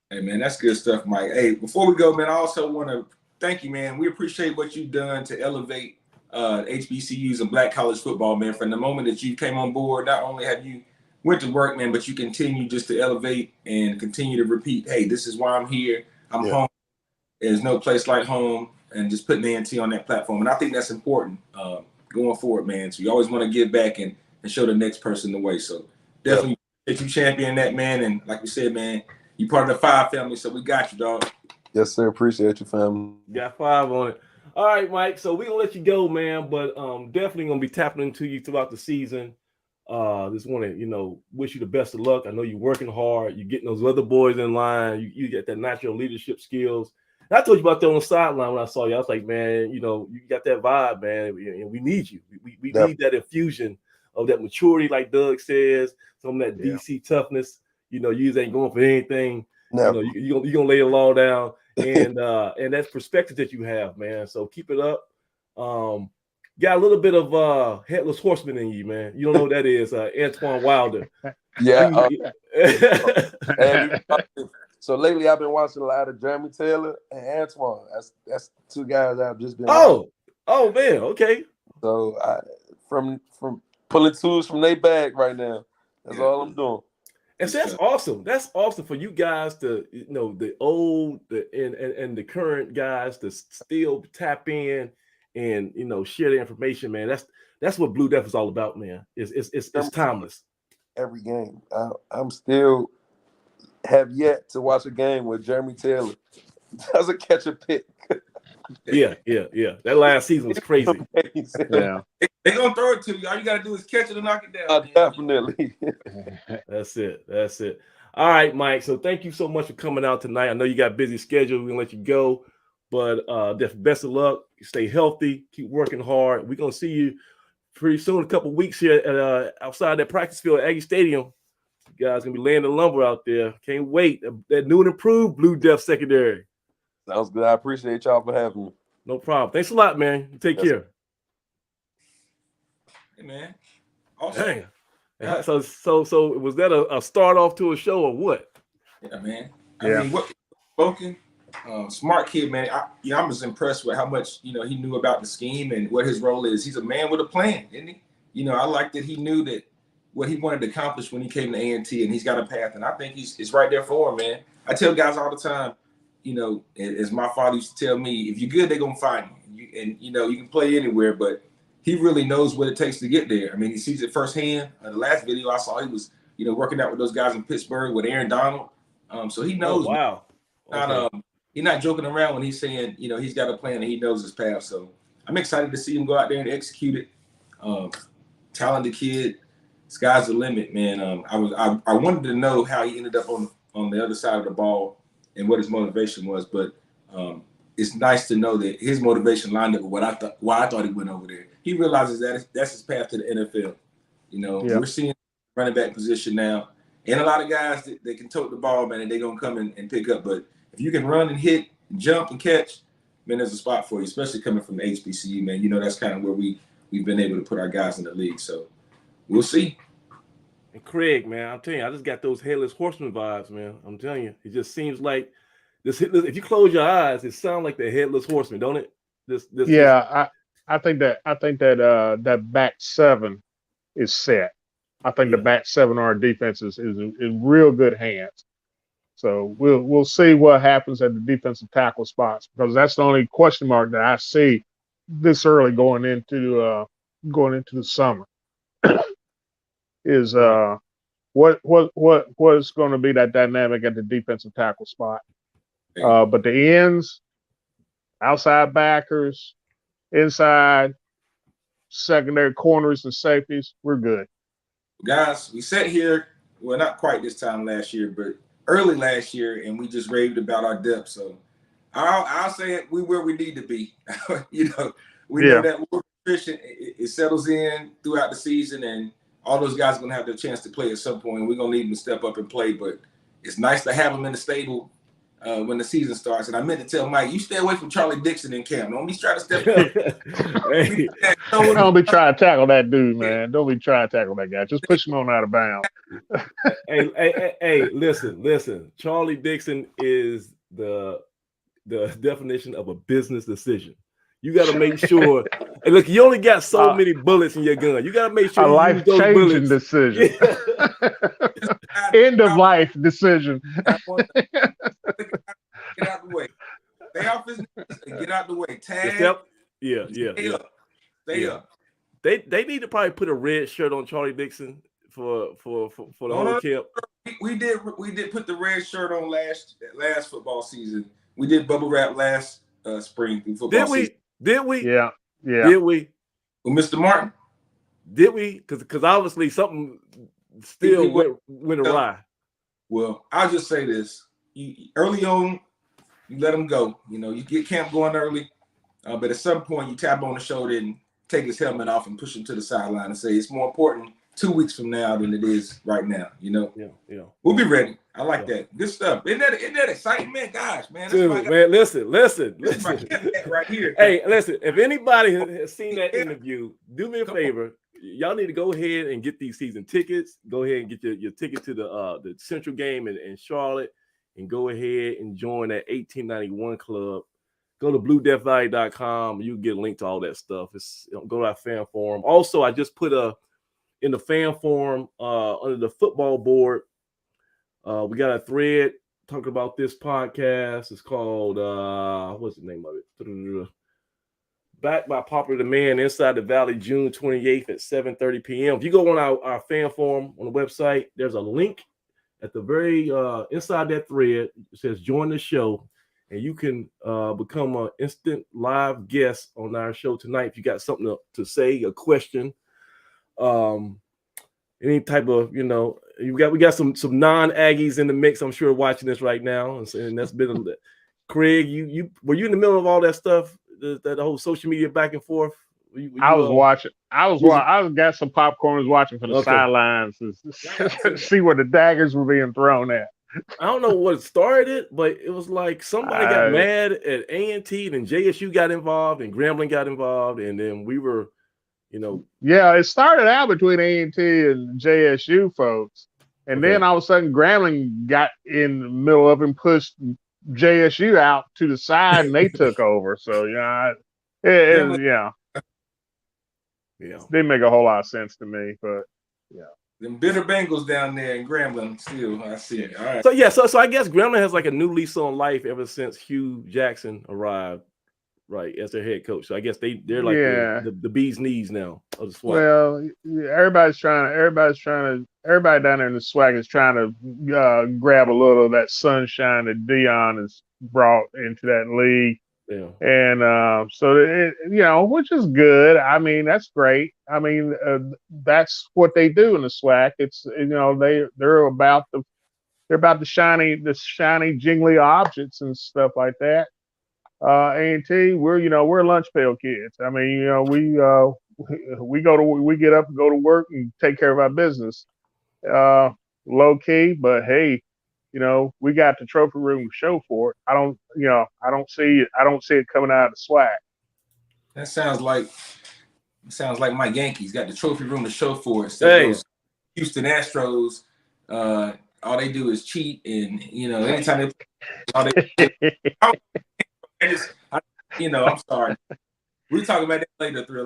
Hey, man, that's good stuff, Mike. Hey, before we go, man, I also want to thank you, man. We appreciate what you've done to elevate HBCUs and Black college football, man. From the moment that you came on board, not only have you went to work, man, but you continue just to elevate and continue to repeat, hey, this is why I'm here. I'm home. There's no place like home, and just putting A&T on that platform. And I think that's important going forward, man. So you always want to give back and show the next person the way. So definitely that you champion that, man. And like we said, man, you part of the 5 family, so we got you, dog. Yes, sir. Appreciate you, family. Got 5 on it. All right, Mike. So we're gonna let you go, man. But definitely gonna be tapping into you throughout the season. Just want to, wish you the best of luck. I know you're working hard. You're getting those other boys in line. You get that natural leadership skills. And I told you about that on the sideline when I saw you. I was like, man, you got that vibe, man. And we need you. We need that infusion of that maturity, like Doug says, some of that DC toughness. You ain't going for anything. No. You're gonna lay the law down, and that's perspective that you have, man. So keep it up. Got a little bit of headless horseman in you, man. You don't know what that is, Antoine Wilder. Yeah. So lately, I've been watching a lot of Jeremy Taylor and Antoine. That's 2 guys I've just been. Oh man, okay. So from pulling tools from their bag right now. That's all I'm doing. And so that's awesome. That's awesome for you guys to, the old and the current guys to still tap in and share the information, man. That's what Blue Death is all about, man. It's timeless. Every game, I'm still have yet to watch a game where Jeremy Taylor doesn't catch a pick. Yeah. That last season was crazy. Yeah. They're going to throw it to you. All you got to do is catch it and knock it down. Definitely. That's it. All right, Mike. So thank you so much for coming out tonight. I know you got a busy schedule. We're going to let you go. But best of luck. Stay healthy. Keep working hard. We're going to see you pretty soon, a couple weeks here at outside that practice field at Aggie Stadium. You guys going to be laying the lumber out there. Can't wait. That new and improved Blue Death secondary. Sounds good. I appreciate y'all for having me. No problem. Thanks a lot, man. Take care. Hey, man. Awesome. Dang. Yeah. So was that a start off to a show or what? Yeah, man. I mean, what spoken, smart kid, man. I was impressed with how much he knew about the scheme and what his role is. He's a man with a plan, isn't he? I like that he knew that what he wanted to accomplish when he came to A&T, and he's got a path, and I think it's right there for him, man. I tell guys all the time. As my father used to tell me, if you're good, they're going to find you. You can play anywhere, but he really knows what it takes to get there. I mean, he sees it firsthand. The last video I saw, he was, working out with those guys in Pittsburgh with Aaron Donald. So he knows. Oh, wow. Okay. He's not joking around when he's saying, he's got a plan and he knows his path. So I'm excited to see him go out there and execute it. Talented kid. Sky's the limit, man. I wanted to know how he ended up on the other side of the ball and what his motivation was, but it's nice to know that his motivation lined up with why I thought he went over there. He realizes that that's his path to the NFL. We're seeing running back position now, and a lot of guys that can tote the ball, man, and they're gonna come in and pick up. But if you can run and hit, jump and catch, man, there's a spot for you, especially coming from the HBCU, man. You know, that's kind of where we've been able to put our guys in the league. So we'll see. And Craig, man, I'm telling you, I just got those headless horseman vibes, man. I'm telling you, it just seems like this. If you close your eyes, it sounds like the headless horseman, don't it? I think that back seven is set. I think the back seven on our defense is in real good hands. So we'll see what happens at the defensive tackle spots, because that's the only question mark that I see this early going into the summer. Is what is going to be that dynamic at the defensive tackle spot? But the ends, outside backers, inside, secondary corners and safeties, we're good. Guys, we sat here, well, not quite this time last year, but early last year, and we just raved about our depth. So I'll say it, we where we need to be. You know, we know that we're efficient. It settles in throughout the season, and all those guys are going to have their chance to play at some point, and we're going to need them to step up and play. But it's nice to have them in the stable when the season starts. And I meant to tell Mike, you stay away from Charlie Dixon in camp. Don't be trying to step up. Don't be trying to tackle that dude, man. Don't be trying to tackle that guy. Just push him on out of bounds. Hey, listen. Charlie Dixon is the definition of a business decision. You got to make sure. And look, you only got so many bullets in your gun. You got to make sure a life-changing decision. End of life decision. Get out the way. Stay off his knees and get out the way. Tag. Stay up. They need to probably put a red shirt on Charlie Dixon for the whole camp. We did put the red shirt on last football season. We did bubble wrap last spring football season. Did we? Yeah. Did we? Well, Mr. Martin. Did we? Because obviously something still went awry. Well, I'll just say this: early on, you let him go. You know, you get camp going early, but at some point, you tap on the shoulder and take his helmet off and push him to the sideline and say it's more important 2 weeks from now than it is right now. You know. Yeah. We'll be ready. I like that. Good stuff. Isn't that exciting, man? Gosh, man. Dude, man, listen. Right here. Hey, listen. If anybody has seen that interview, do me a favor. Y'all need to go ahead and get these season tickets. Go ahead and get your ticket to the Central game in Charlotte, and go ahead and join that 1891 club. Go to BlueDeathValley.com. You can get a link to all that stuff. Go to our fan forum. Also, I just put in the fan forum under the football board. We got a thread talking about this podcast. It's called what's the name of it? Back by popular demand, Inside the Valley, June 28th at 7:30 p.m. If you go on our fan forum on the website, there's a link at the very inside that thread. It says join the show, and you can become an instant live guest on our show tonight. If you got something to say, a question, any type of, we got some non-Aggies in the mix, I'm sure, watching this right now, and that's been Craig. You were you in the middle of all that stuff, that whole social media back and forth? I was watching. I got some popcorn. Was watching for the sidelines to see where the daggers were being thrown at. I don't know what started it, but it was like somebody got mad at A&T, then JSU got involved, and Grambling got involved, and then we were. Yeah, it started out between A&T and JSU folks, and then all of a sudden Grambling got in the middle of it and pushed JSU out to the side, and they took over. So it didn't make a whole lot of sense to me, but them bitter Bengals down there in Grambling still, I see it. All right. So I guess Grambling has like a new lease on life ever since Hugh Jackson arrived. Right, as their head coach. So I guess they're like the bee's knees now of the SWAC. Well, everybody down there in the SWAC is trying to grab a little of that sunshine that Dion has brought into that league. Yeah. And so which is good. I mean, that's great. I mean, that's what they do in the SWAC. It's they're about the shiny jingly objects and stuff like that. A&T, we're lunch pail kids. I mean, we get up and go to work and take care of our business. low key, but hey, we got the trophy room to show for it. I don't see it coming out of the swag. That sounds like my Yankees got the trophy room to show for it. So Hey. those Houston Astros, all they do is cheat, and anytime they, all they, I'm sorry. We'll talk about that later, Thrill.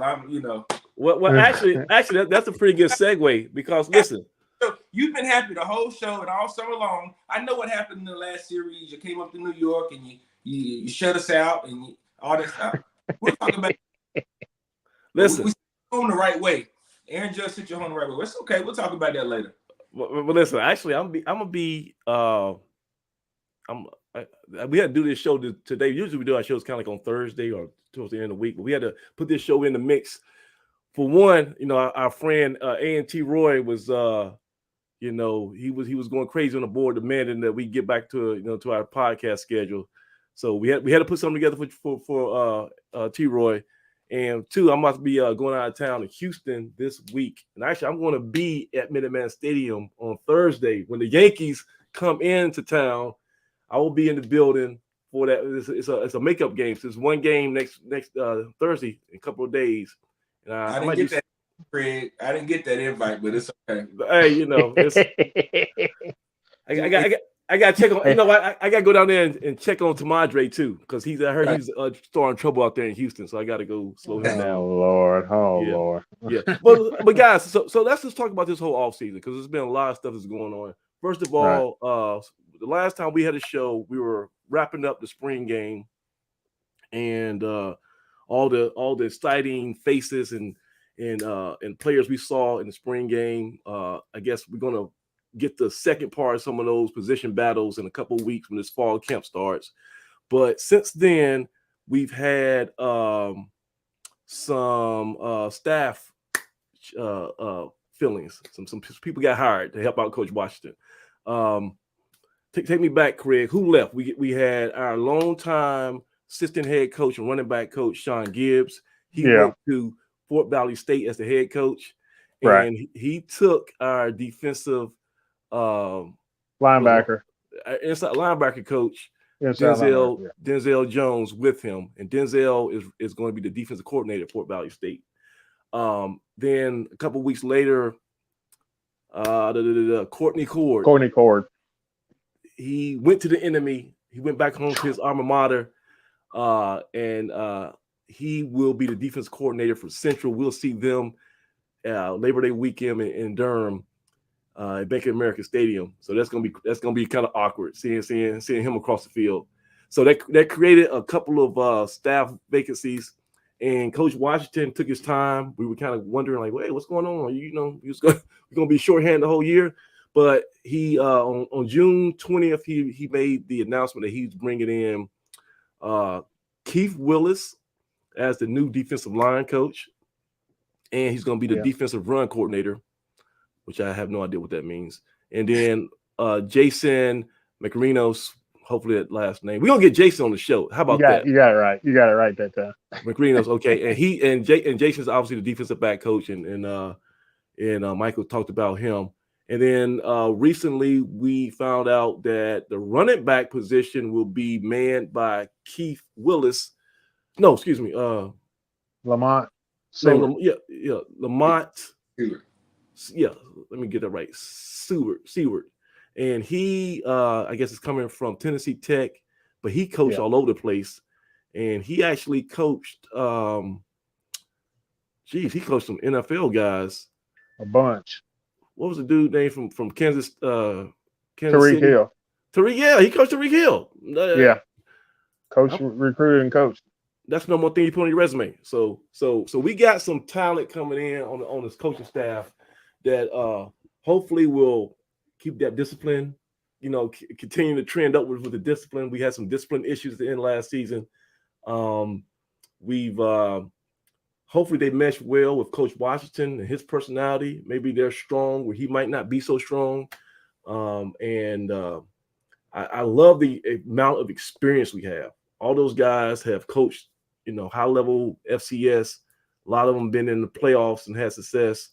Well, actually, that's a pretty good segue because listen. So you've been happy the whole show and all summer long. I know what happened in the last series. You came up to New York and you shut us out and all that stuff. We'll talk about it. Listen, we on the right way. Aaron Judge sent you home the right way. It's okay. We'll talk about that later. Well, listen. Actually, we had to do this show today. Usually we do our shows kind of like on Thursday or towards the end of the week, but we had to put this show in the mix. For one, our friend A&T Roy was, he was going crazy on the board, demanding that we get back to to our podcast schedule. So we had to put something together for T Roy. And two, I'm about to be going out of town in Houston this week, and actually I'm going to be at Minute Man Stadium on Thursday when the Yankees come into town. I will be in the building for that. It's a makeup game. So it's one game next Thursday in a couple of days. And I didn't get that, Craig. I didn't get that invite, but it's okay. But, hey, I got to check on. I got to go down there and check on Tamadre too, because I heard he's starting trouble out there in Houston. So I got to go slow him down. Oh Lord, Lord. Yeah, but guys, so let's just talk about this whole offseason because there's been a lot of stuff that's going on. First of all, the last time we had a show, we were wrapping up the spring game, and all the exciting faces and players we saw in the spring game. I guess we're gonna get the second part of some of those position battles in a couple of weeks when this fall camp starts. But since then, we've had some staff fillings. Some people got hired to help out Coach Washington. Take me back, Craig. Who left? We had our longtime assistant head coach and running back coach, Sean Gibbs. He went to Fort Valley State as the head coach. And he took our defensive linebacker, inside linebacker coach, Denzel Jones, with him. And Denzel is going to be the defensive coordinator at Fort Valley State. Then a couple weeks later, Courtney Cord. He went to the enemy. He went back home to his alma mater, and he will be the defense coordinator for Central. We'll see them Labor Day weekend in Durham at Bank of America Stadium. So that's gonna be kind of awkward seeing him across the field. So that created a couple of staff vacancies, and Coach Washington took his time. We were kind of wondering like, hey, what's going on? You're gonna be shorthanded the whole year. But he on June 20th, he made the announcement that he's bringing in Keith Willis as the new defensive line coach, and he's going to be the defensive run coordinator, which I have no idea what that means. And then Jason McRenos, hopefully that last name. We're going to get Jason on the show. How about that? You got it right. You got it right that time. McRenos, okay. And Jason's obviously the defensive back coach, and Michael talked about him. And then recently we found out that the running back position will be manned by Keith Willis. No, excuse me. Lamont. Lamont. Yeah, let me get that right. Seward. And he, I guess, is coming from Tennessee Tech, but he coached all over the place. And he actually coached, he coached some NFL guys. A bunch. What was the dude name from Kansas? Kansas Tariq City? Hill. He coached Tariq Hill. Coach, recruited and coached. That's no more thing you put on your resume. So we got some talent coming in on this coaching staff that hopefully will keep that discipline, continue to trend upwards with the discipline. We had some discipline issues at the end of last season. We've hopefully they mesh well with Coach Washington and his personality. Maybe they're strong where he might not be so strong. I love the amount of experience we have. All those guys have coached, high-level FCS. A lot of them been in the playoffs and had success.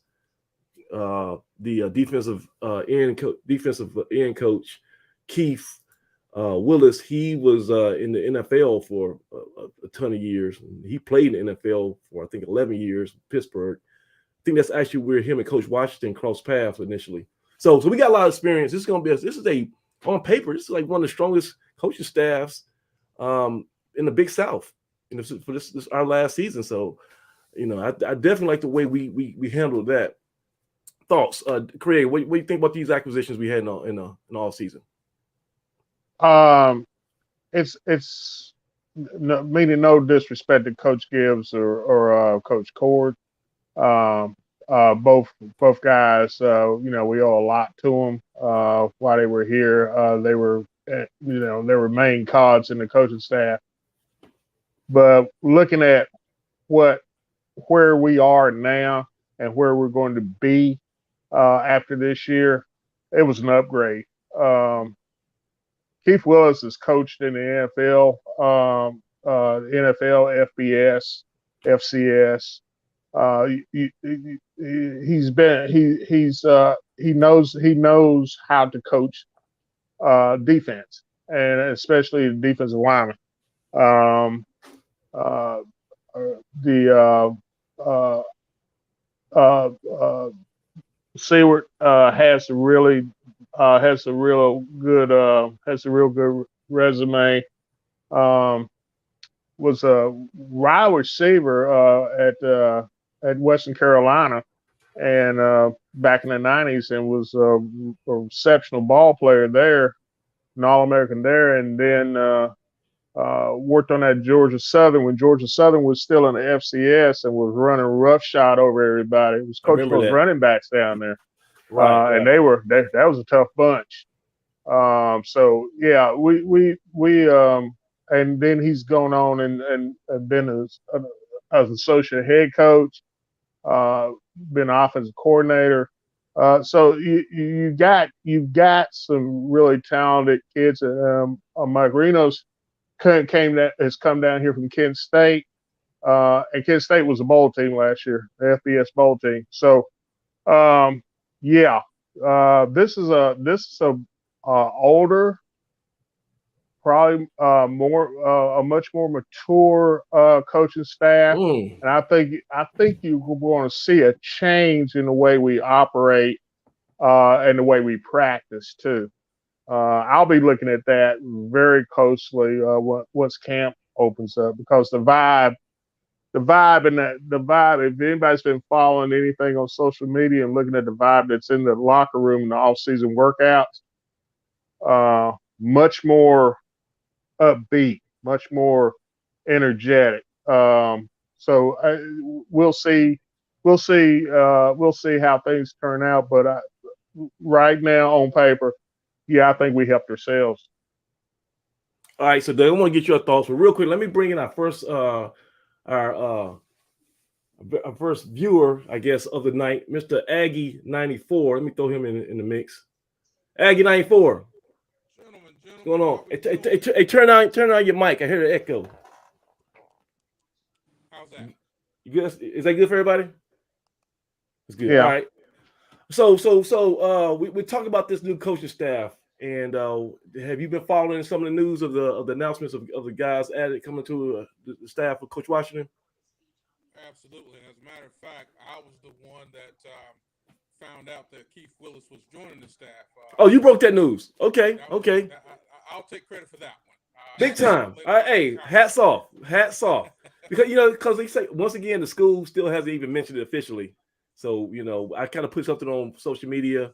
the defensive end coach Keith Willis. He was in the NFL for a ton of years. He played in the NFL for I think 11 years, Pittsburgh. I think that's actually where him and Coach Washington crossed paths initially. So we got a lot of experience. This is going to be on paper, this is like one of the strongest coaching staffs in the Big South. For this our last season. So, I definitely like the way we handled that. Thoughts, Craig? What do you think about these acquisitions we had in all season? It's meaning no disrespect to Coach Gibbs or Coach Cord. Both guys, we owe a lot to them while they were here. They were main cogs in the coaching staff. But looking at where we are now and where we're going to be after this year, it was an upgrade. Keith Willis has coached in the NFL, FBS, FCS. He knows how to coach defense, and especially defensive linemen. Seward has a real good resume. Was a wide receiver at Western Carolina, and back in the 90s, and was a exceptional ball player there, an All-American there, and then worked on that Georgia Southern when Georgia Southern was still in the FCS and was running roughshod over everybody. It was coaching those running backs down there, right. And that was a tough bunch. So yeah, we and then he's gone on and been as associate head coach, been offensive coordinator. So you've got some really talented kids. Mike Reno's has come down here from Kent State, and Kent State was a bowl team last year, the FBS bowl team. So this is a older, probably a much more mature coaching staff, and I think you're going to see a change in the way we operate and the way we practice too. I'll be looking at that very closely once camp opens up, because the vibe. If anybody's been following anything on social media and looking at the vibe that's in the locker room in the off-season workouts, much more upbeat, much more energetic. So we'll see how things turn out. But right now on paper, I think we helped ourselves. All right, so Doug, I want to get your thoughts, but real quick, let me bring in our first viewer, I guess, of the night, Mr. Aggie 94. Let me throw him in the mix. Aggie 94. What's going on? Hey, turn on your mic. I hear the echo. How's that? You good? Is that good for everybody? It's good. Yeah. All right. So we talk about this new coaching staff, and have you been following some of the news of the announcements of the guys added coming to the staff of Coach Washington? Absolutely. As a matter of fact, I was the one that found out that Keith Willis was joining the staff. Oh, you broke that news. Okay. I'll take credit for that one. Big time. Hey, hats off. Because they say, once again, the school still hasn't even mentioned it officially. So, I kind of put something on social media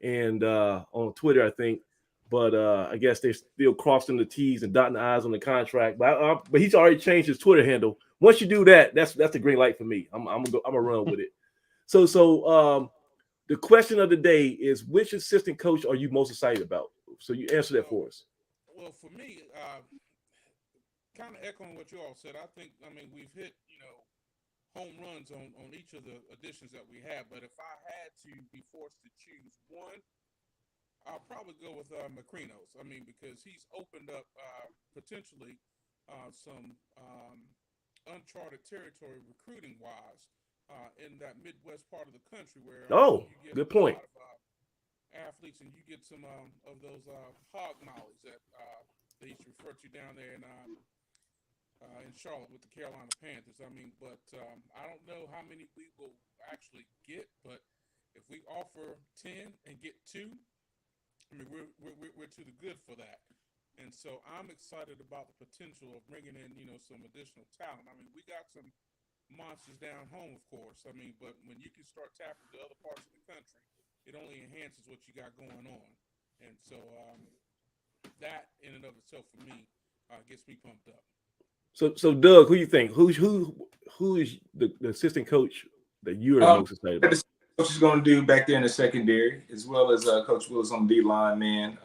and on Twitter, I think. But I guess they're still crossing the T's and dotting the I's on the contract. But he's already changed his Twitter handle. Once you do that, that's the green light for me. I'm gonna run with it. So the question of the day is, which assistant coach are you most excited about? So you answer that for us. Well, for me, kind of echoing what you all said, I mean, we've hit, home runs on each of the additions that we have. But if I had to be forced to choose one, I'll probably go with Macrinos. I mean, because he's opened up potentially some uncharted territory recruiting-wise in that Midwest part of the country where Oh, you get good point. a lot of athletes, and you get some of those hog mollies that they used to refer to down there in Charlotte with the Carolina Panthers. I mean, but I don't know how many we will actually get, but if we offer 10 and get 2, I mean, we're to the good for that. And so I'm excited about the potential of bringing in, some additional talent. I mean, we got some monsters down home, of course. I mean, but when you can start tapping to other parts of the country, it only enhances what you got going on. And so that in and of itself for me gets me pumped up. So Doug, who you think? Who is the assistant coach that you are most excited about? Coach is going to do back there in the secondary, as well as Coach Willis on the D line, man.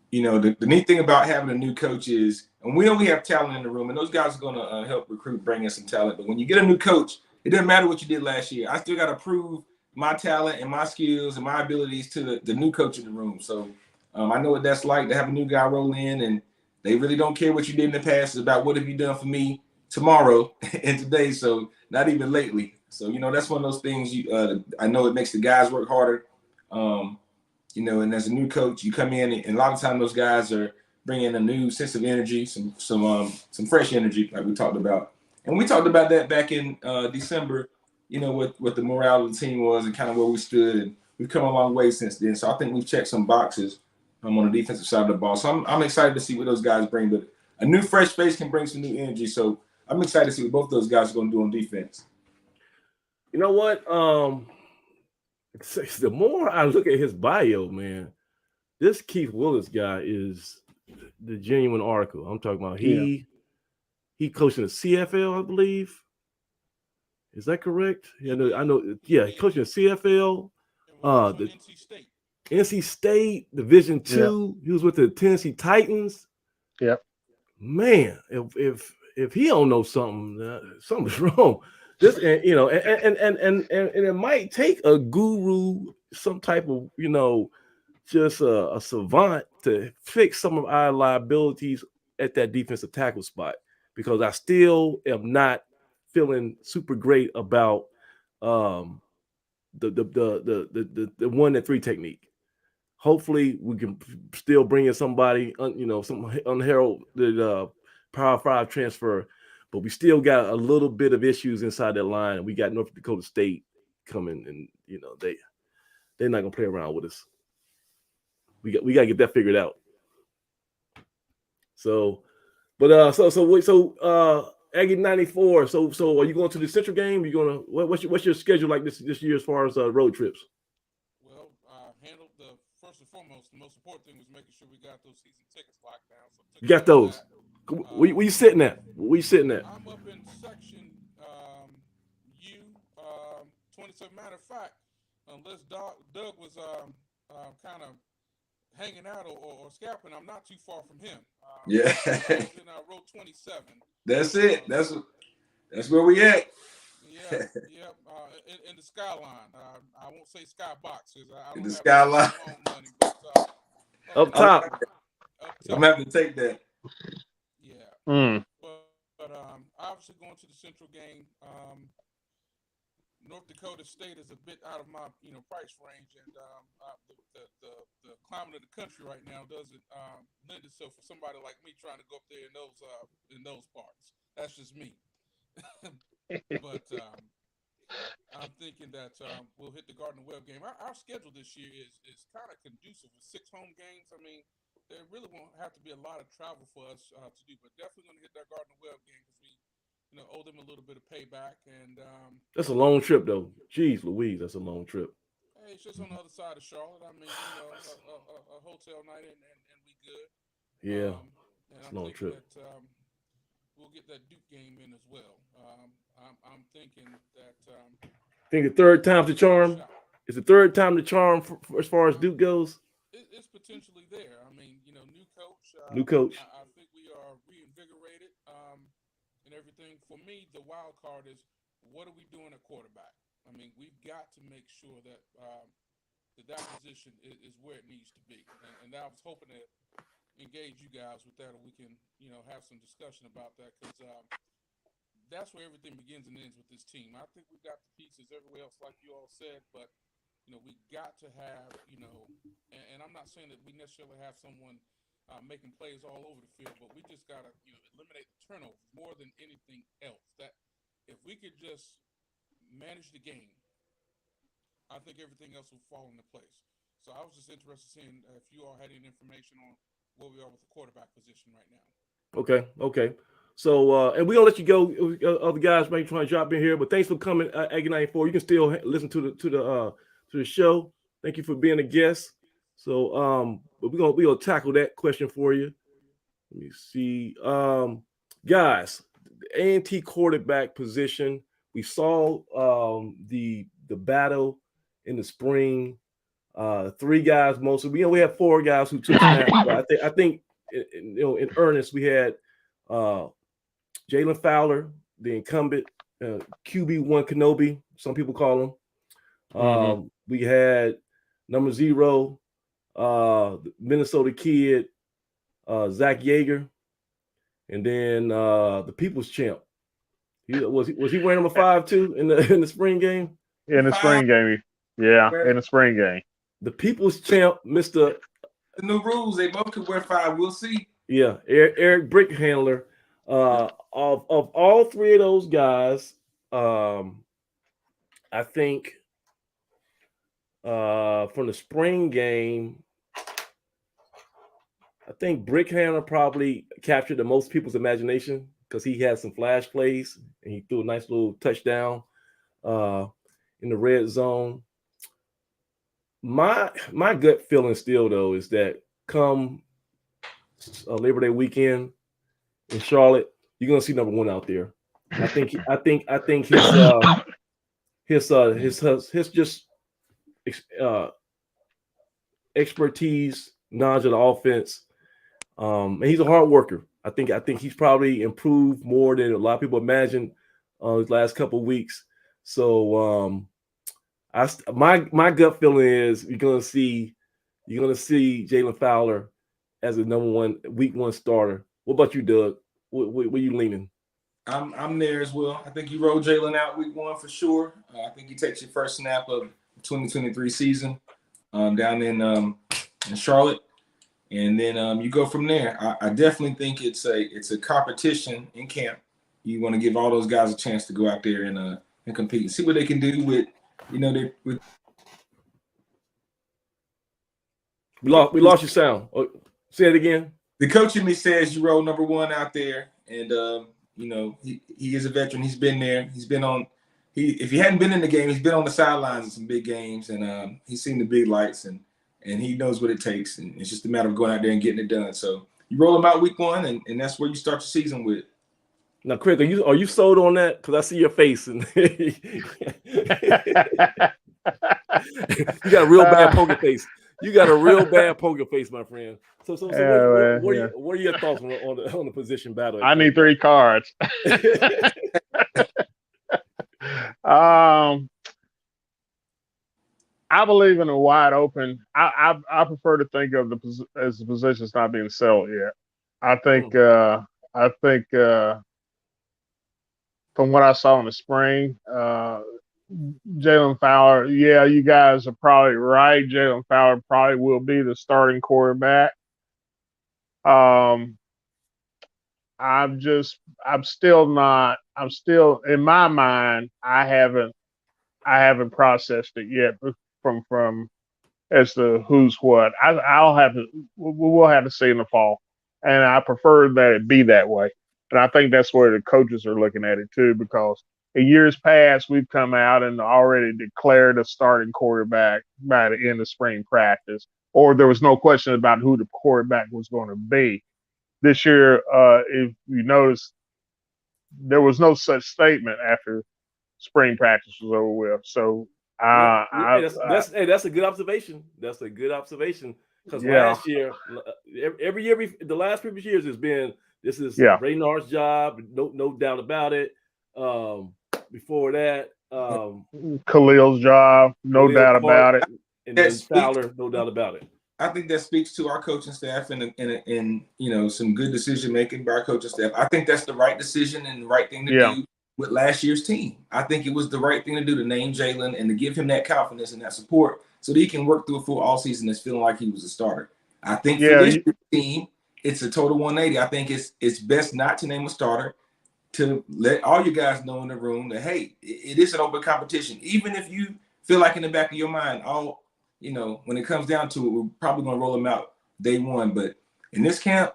The neat thing about having a new coach is, and we know we have talent in the room, and those guys are going to help recruit, bring in some talent. But when you get a new coach, it doesn't matter what you did last year. I still got to prove my talent and my skills and my abilities to the new coach in the room. So I know what that's like to have a new guy roll in, and they really don't care what you did in the past. It's about what have you done for me tomorrow and today. So not even lately. So, that's one of those things I know it makes the guys work harder. And as a new coach, you come in and a lot of times those guys are bringing a new sense of energy, some fresh energy like we talked about. And we talked about that back in December, what the morale of the team was and kind of where we stood. And we've come a long way since then. So I think we've checked some boxes on the defensive side of the ball. So I'm excited to see what those guys bring. But a new fresh face can bring some new energy. So I'm excited to see what both those guys are going to do on defense. You know what? The more I look at his bio, man, this Keith Willis guy is the genuine article. I'm talking about he coached in the CFL, I believe. Is that correct? Yeah, I know. Yeah, he coached in the CFL. The NC State Division II. He was with the Tennessee Titans. Yep. Man, if he don't know something, something's wrong. This and it might take a guru, some type of just a savant to fix some of our liabilities at that defensive tackle spot, because I still am not feeling super great about the 1-3 technique. Hopefully we can still bring in somebody, some unheralded Power 5 transfer. But we still got a little bit of issues inside that line. We got North Dakota State coming, and they're not gonna play around with us. We gotta get that figured out. So, but Aggie 94. So are you going to the Central game? You gonna what's your schedule like this year as far as road trips? Well, handled the first and foremost. The most important thing was making sure we got those season tickets locked down. So you got those. Where you sitting at? Where you sitting at? I'm up in section U 27. Matter of fact, unless Doug was kind of hanging out or scalping, I'm not too far from him. In row 27. That's it. That's where we at. Yeah. In the skyline. I won't say skybox because I don't in the have skyline. Money, but, up top. I'm gonna have to take that. Yeah. But obviously going to the Central game, North Dakota State is a bit out of my price range, and the climate of the country right now doesn't lend itself for somebody like me trying to go up there in those parts. That's just me. But I'm thinking that we'll hit the Gardner Webb game. Our schedule this year is kind of conducive with 6 home games. I mean, there really won't have to be a lot of travel for us to do, but definitely going to hit that Gardner Webb game because we owe them a little bit of payback. And that's a long trip, though. Jeez Louise, that's a long trip. Hey, it's just on the other side of Charlotte. I mean, a hotel night and we good. Yeah, it's a long trip. That, we'll get that Duke game in as well. I'm thinking that. Think the third time's the charm. Is the third time the charm for as far as Duke goes? It's potentially there. I mean, new coach. New coach. I think we are reinvigorated and everything. For me, the wild card is what are we doing at quarterback? I mean, we've got to make sure that that position is where it needs to be. And I was hoping to engage you guys with that, or we can, have some discussion about that, because that's where everything begins and ends with this team. I think we got the pieces everywhere else, like you all said, but we got to have, and I'm not saying that we necessarily have someone making plays all over the field, but we just got to, eliminate the turnovers more than anything else. That if we could just manage the game, I think everything else will fall into place. So I was just interested in seeing if you all had any information on where we are with the quarterback position right now. Okay. So, and we're gonna let you go. Other guys may try to drop in here, but thanks for coming, Aggie 94. You can still listen to the show. Thank you for being a guest. So, but we're gonna tackle that question for you. Let me see, guys, the A&T quarterback position. We saw the battle in the spring. 3 guys mostly. We had 4 guys who took snaps. But I think in earnest we had Jalen Fowler, the incumbent, QB1 Kenobi, some people call him. We had number 0, the Minnesota kid, Zach Yeager, and then the People's Champ. Was he wearing number 5 too in the spring game? In the spring game, yeah, in the spring game. The People's Champ, Mr. The new rules, they both could wear 5. We'll see. Yeah, Eric Brickhandler. Of all 3 of those guys, I think from the spring game, I think Brickhandler probably captured the most people's imagination because he had some flash plays and he threw a nice little touchdown in the red zone. My gut feeling still though is that come Labor Day weekend in Charlotte, you're gonna see number 1 out there. I think his just expertise, knowledge of the offense, and he's a hard worker. I think he's probably improved more than a lot of people imagine his last couple of weeks. So my gut feeling is you're gonna see Jalen Fowler as a number 1 week 1 starter. What about you, Doug? Where you leaning? I'm there as well. I think you roll Jalen out week 1 for sure. I think he takes your first snap of 2023 season down in Charlotte, and then you go from there. I definitely think it's a competition in camp. You want to give all those guys a chance to go out there and compete and see what they can do with with. We lost your sound. Say it again. The coach in me says you roll number 1 out there, and he is a veteran. He's been there. He's been on. If he hadn't been in the game, he's been on the sidelines in some big games, and he's seen the big lights, and he knows what it takes. And it's just a matter of going out there and getting it done. So you roll him out week 1, and that's where you start the season with. Now, Craig, are you sold on that? Because I see your face, and you got a real bad poker face. You got a real bad poker face, my friend. So what are your thoughts on the position battle? I need 3 cards. I believe in a wide open. I prefer to think of the positions not being settled yet. I think from what I saw in the spring, Jalen Fowler, yeah, you guys are probably right. Jalen Fowler probably will be the starting quarterback. I'm still in my mind, I haven't processed it yet from as to who's what. We'll have to see in the fall. And I prefer that it be that way. And I think that's where the coaches are looking at it too, because in years past, we've come out and already declared a starting quarterback by the end of spring practice, or there was no question about who the quarterback was going to be. This year, if you notice, there was no such statement after spring practice was over with. So that's a good observation. That's a good observation because last year, every year, the last previous years has been this is Raynard's job, no doubt about it. Before that, Khalil's job, no doubt about it, and then Fowler, no doubt about it. I think that speaks to our coaching staff and some good decision making by our coaching staff. I think that's the right decision and the right thing to do. with last year's team. I think it was the right thing to do to name Jalen and to give him that confidence and that support so that he can work through a full all season that's feeling like he was a starter. I think for this team, it's a total 180. I think it's best not to name a starter, to let all you guys know in the room that, hey, it is an open competition. Even if you feel like in the back of your mind, when it comes down to it, we're probably going to roll them out day one. But in this camp,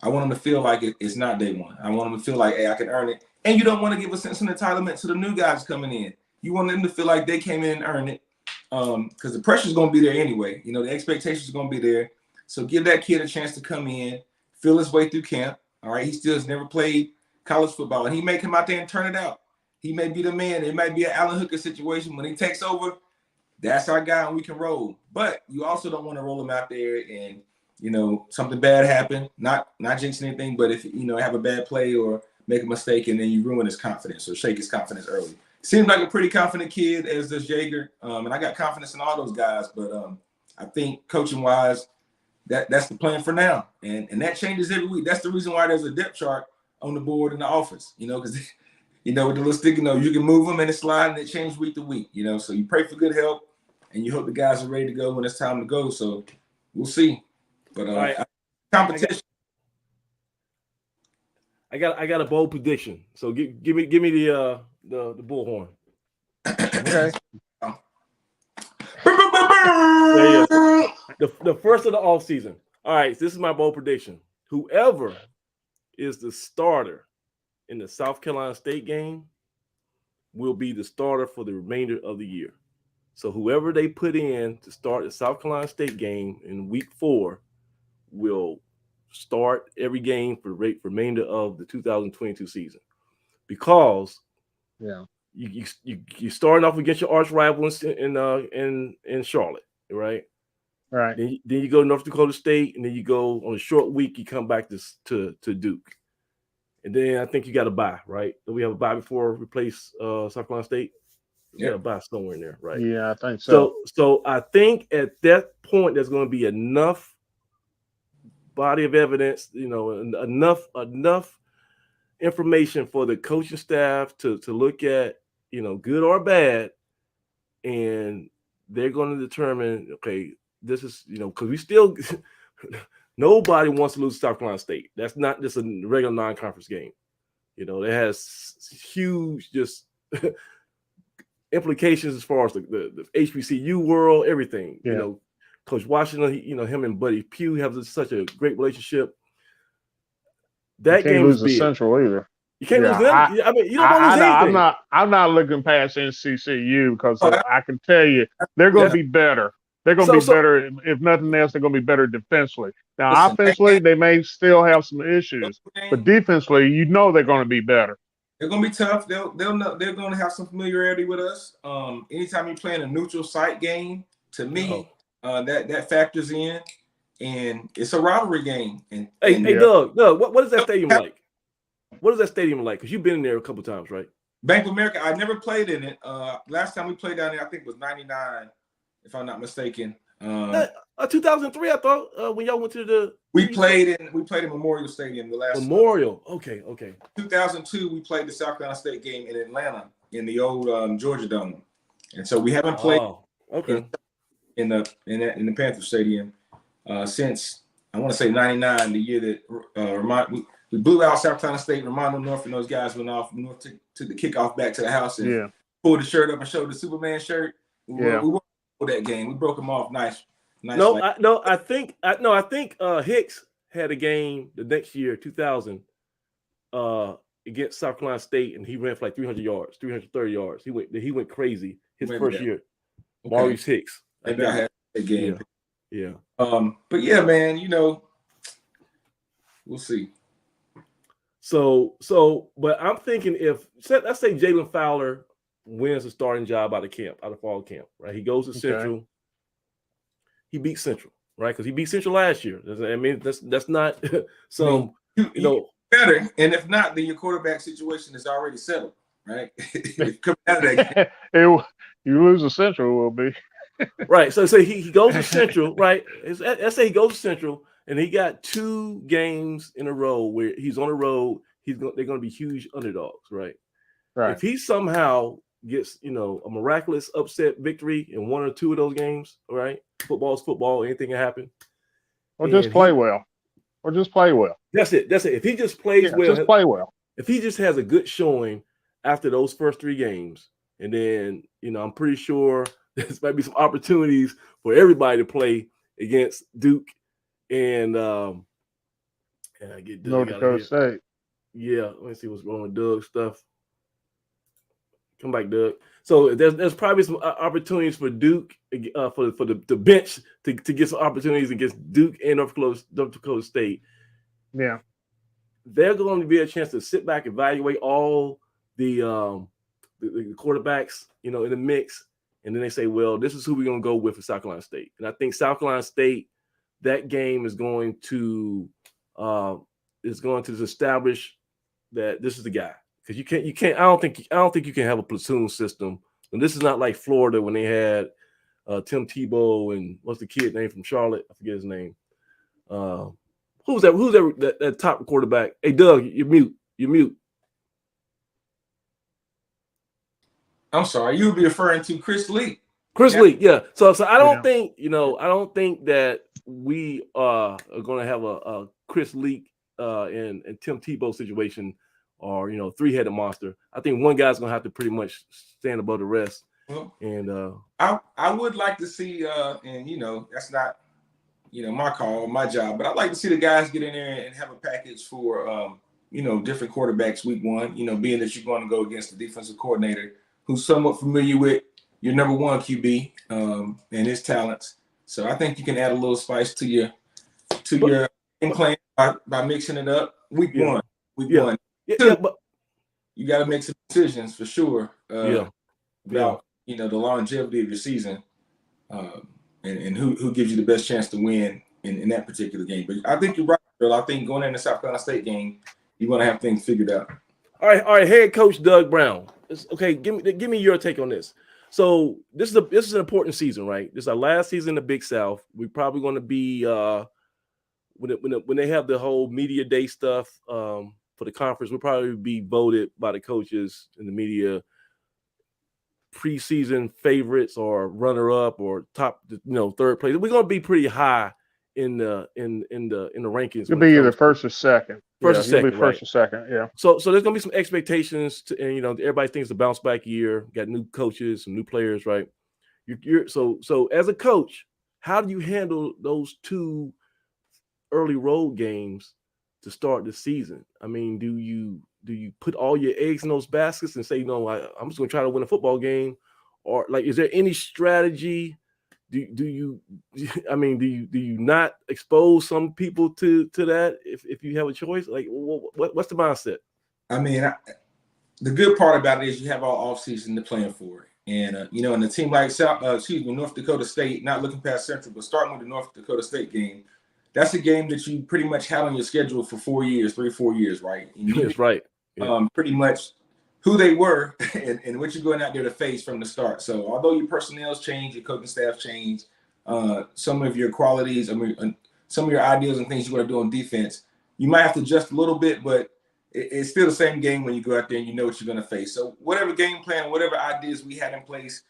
I want them to feel like it's not day one. I want them to feel like, hey, I can earn it. And you don't want to give a sense of entitlement to the new guys coming in. You want them to feel like they came in and earned it, because the pressure's going to be there anyway. The expectations are going to be there. So give that kid a chance to come in, feel his way through camp. All right, he still has never played college football, and he may come out there and turn it out. He may be the man. It might be an Allen Hooker situation. When he takes over, that's our guy, and we can roll. But you also don't want to roll him out there and, something bad happen. Not jinxing anything, but if, have a bad play or make a mistake and then you ruin his confidence or shake his confidence early. Seems like a pretty confident kid, as does Jaeger. And I got confidence in all those guys. But I think coaching-wise, that's the plan for now. And that changes every week. That's the reason why there's a depth chart on the board in the office, because, with the little sticky note, you can move them and it slide and it changes week to week, so you pray for good help and you hope the guys are ready to go when it's time to go. So we'll see. But right. Competition. I got a bold prediction. So give me the bullhorn. Okay. The first of the offseason. All right, this is my bold prediction. Whoever is the starter in the South Carolina State game will be the starter for the remainder of the year. So whoever they put in to start the South Carolina State game in week 4 will start every game for the remainder of the 2022 season. Because you starting off against your arch rival in Charlotte, right? Right. Then you go to North Dakota State, and then you go on a short week. You come back to Duke, and then I think you got a bye, right? Do we have a bye before we play South Carolina State? You got a bye somewhere in there, right? Yeah, I think so. So I think at that point there's going to be enough body of evidence, enough information for the coaching staff to look at, good or bad, and they're going to determine, okay, this is, because we still nobody wants to lose to South Carolina State. That's not just a regular non-conference game. It has huge just implications as far as the HBCU world, everything. Yeah. Coach Washington, him and Buddy Pugh have such a great relationship. That game lose is big. Central either. You can't lose them. You don't want to lose anything. I'm not looking past NCCU because I can tell you they're going to be better. They're going to be better. If nothing else, they're going to be better defensively. Now, offensively, they may still have some issues, but defensively, they're going to be better. They're going to be tough. They'll know they're going to have some familiarity with us. Anytime you're playing a neutral site game, to me, that factors in, and it's a rivalry game. Hey, Doug, what is that stadium like? What is that stadium like? Because you've been in there a couple of times, right? Bank of America. I never played in it. Last time we played down there, I think it was '99, if I'm not mistaken. 2003, I thought, when y'all went to the. We played in Memorial Stadium the last. Memorial. Okay. 2002, we played the South Carolina State game in Atlanta in the old Georgia Dome, and so we haven't played. In the Panther Stadium since, I want to say, '99, the year that we blew out South Carolina State. Ramondo North and those guys went off. North took the kickoff back to the house and pulled the shirt up and showed the Superman shirt. We won that game. We broke them off nice. I think Hicks had a game the next year, 2000, against South Carolina State, and he ran for like 330 yards. He went crazy his first year. Okay. Maurice Hicks. Maybe I had a game. Yeah. But yeah, man, we'll see. But I'm thinking let's say Jalen Fowler wins the starting job out of fall camp, right? He goes to Central. He beats Central, right? Because he beat Central last year. I mean, that's not some, better. And if not, then your quarterback situation is already settled, right? Come out of that game. You lose to Central, it will be. Right. So he goes to Central, right? Let's say he goes to Central, and he got 2 games in a row where he's on the road. They're going to be huge underdogs, right? Right. If he somehow gets, you know, a miraculous upset victory in one or two of those games, all right, football's football, anything can happen. Or just play well. Or just play well. That's it. That's it. If he just plays well, just play well. If he just has a good showing after those first 3 games, and then, you know, I'm pretty sure there's might be some opportunities for everybody to play against Duke and I get North Dakota State. Yeah, let me see what's wrong with Doug's stuff. Come back, Doug. So there's probably some opportunities for Duke for the bench to get some opportunities against Duke and North Dakota State. Yeah, they're going to be a chance to sit back, evaluate all the quarterbacks, you know, in the mix, and then they say, well, this is who we're going to go with for South Carolina State. And I think South Carolina State, that game is going to establish that this is the guy. Because you can't. I don't think you can have a platoon system. And this is not like Florida when they had Tim Tebow and what's the kid name from Charlotte? I forget his name. Who's that top quarterback? Hey, Doug, you're mute. You're mute. I'm sorry, you would be referring to Chris Lee. Chris Lee, yeah. So I don't think, you know, I don't think that we are going to have a Chris Lee and Tim Tebow situation, or, you know, 3-headed monster. I think one guy's gonna have to pretty much stand above the rest. Well, and I would like to see, and you know, that's not, you know, my call, my job, but I'd like to see the guys get in there and have a package for, you know, different quarterbacks week 1. You know, being that you're going to go against the defensive coordinator who's somewhat familiar with your number 1 QB and his talents. So I think you can add a little spice to your game plan by mixing it up week 1. Week 1. Yeah, but you got to make some decisions for sure. About, you know, the longevity of your season, and who gives you the best chance to win in that particular game. But I think you're right, Bill. I think going into the South Carolina State game, you want to have things figured out. All right. Head coach Doug Brown. Okay, give me your take on this. So this is an important season, right? This is our last season in the Big South. We're probably going to be when they have the whole media day stuff. For the conference, we'll probably be voted by the coaches in the media preseason favorites or runner-up or top, you know, 3rd place. We're going to be pretty high in the rankings. You'll be either first or second. First or second, first or second. Yeah. So there's going to be some expectations, and you know, everybody thinks it's a bounce back year. Got new coaches, some new players, right? So as a coach, how do you handle those 2 early road games to start the season? I mean, do you put all your eggs in those baskets and say, no, I'm just going to try to win a football game? Or like, is there any strategy? Do you not expose some people to that if you have a choice? Like, what's the mindset? I mean, the good part about it is you have all offseason to plan for it. And, you know, in a team like North Dakota State, not looking past Central, but starting with the North Dakota State game, that's a game that you pretty much had on your schedule for 4 years, 3 or 4 years, right? That's right. Yeah. Pretty much who they were and what you're going out there to face from the start. So although your personnel's changed, your coaching staff changed, some of your qualities, some of your ideas and things you want to do on defense, you might have to adjust a little bit, but it's still the same game when you go out there and you know what you're going to face. So whatever game plan, whatever ideas we had in place,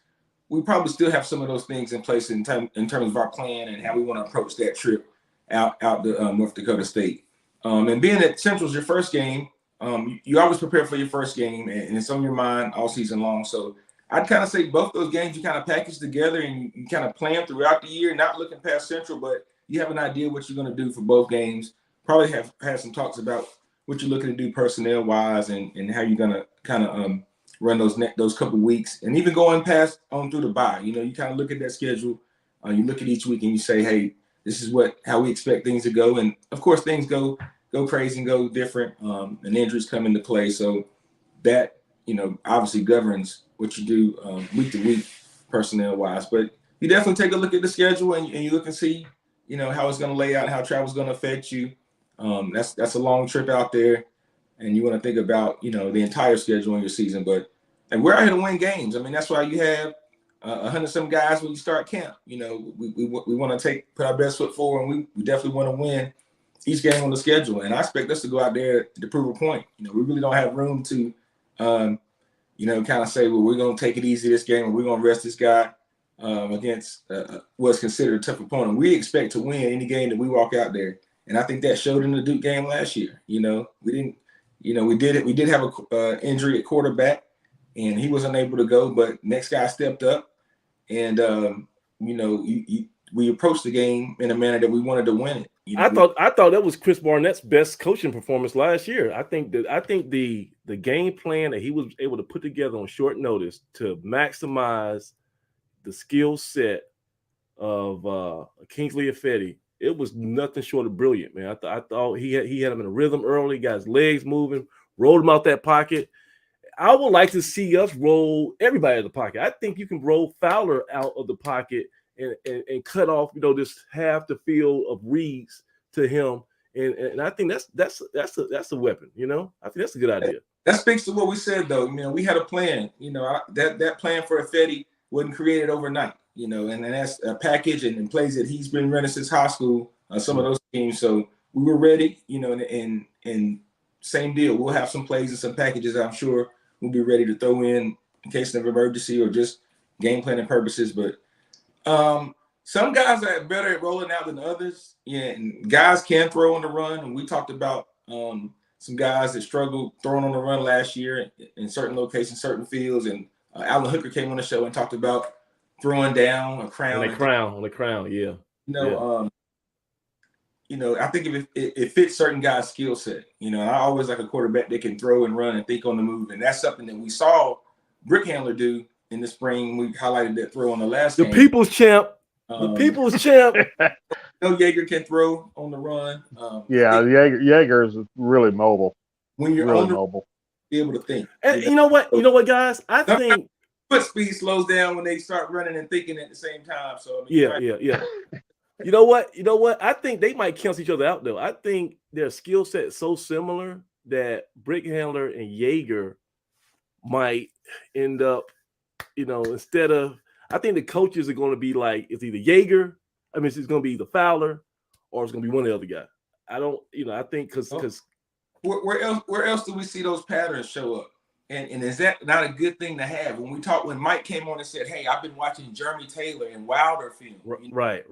we probably still have some of those things in place in terms of our plan and how we want to approach that trip out to North Dakota State. And being that Central's your first game, you always prepare for your first game, and it's on your mind all season long. So I'd kind of say both those games you kind of package together and you kind of plan throughout the year, not looking past Central, but you have an idea what you're going to do for both games. Probably have had some talks about what you're looking to do personnel-wise and how you're going to kind of run those couple weeks. And even going past on through the bye, you know, you kind of look at that schedule. You look at each week and you say, hey, this is how we expect things to go. And, of course, things go crazy and go different, and injuries come into play. So that, you know, obviously governs what you do week to week personnel-wise. But you definitely take a look at the schedule and you look and see, you know, how it's going to lay out, how travel's going to affect you. That's a long trip out there, and you want to think about, you know, the entire schedule in your season. And we're out here to win games. I mean, that's why you have 100-some guys when you start camp. You know, we want to put our best foot forward, and we definitely want to win each game on the schedule. And I expect us to go out there to prove a point. You know, we really don't have room to kind of say, well, we're going to take it easy this game, and we're going to rest this guy against what's considered a tough opponent. We expect to win any game that we walk out there, and I think that showed in the Duke game last year. We didn't, we did have a injury at quarterback, and he wasn't able to go, but next guy stepped up, and we approached the game in a manner that we wanted to win it. I thought that was Chris Barnett's best coaching performance last year. I think the game plan that he was able to put together on short notice to maximize the skill set of Kingsley Ifedi, it was nothing short of brilliant, man. I thought he had him in a rhythm early, got his legs moving, rolled him out that pocket. I would like to see us roll everybody out of the pocket. I think you can roll Fowler out of the pocket and cut off, this half the field of reads to him, and I think that's a weapon. I think that's a good idea. That speaks to what we said, though. We had a plan. That plan for Ifedi wasn't created overnight. And that's a package and plays that he's been running since high school. Some of those teams, so we were ready. And same deal. We'll have some plays and some packages. I'm sure we'll be ready to throw in case of emergency or just game planning purposes, but. Some guys are better at rolling out than others. Yeah, and guys can throw on the run. And we talked about some guys that struggled throwing on the run last year in certain locations, certain fields. And Alan Hooker came on the show and talked about throwing down a crown. On the crown, yeah. I think if it fits certain guys' skill set. I always like a quarterback that can throw and run and think on the move. And that's something that we saw Brick Handler do in the spring. We highlighted that throw on the last game. People's champ. The people's champ. Yeager can throw on the run. Yeager is really mobile. When you're really mobile, be able to think. And you know what, guys? I think foot speed slows down when they start running and thinking at the same time. So yeah. You know what? I think they might cancel each other out, though. I think their skill set is so similar that Brick Handler and Yeager might end up, instead of, I think the coaches are going to be like, it's either Yeager, it's going to be the Fowler, or it's going to be one of the other guys. I don't, I think because where else do we see those patterns show up? And is that not a good thing to have? When Mike came on and said, "Hey, I've been watching Jeremy Taylor and Wilder film." Right.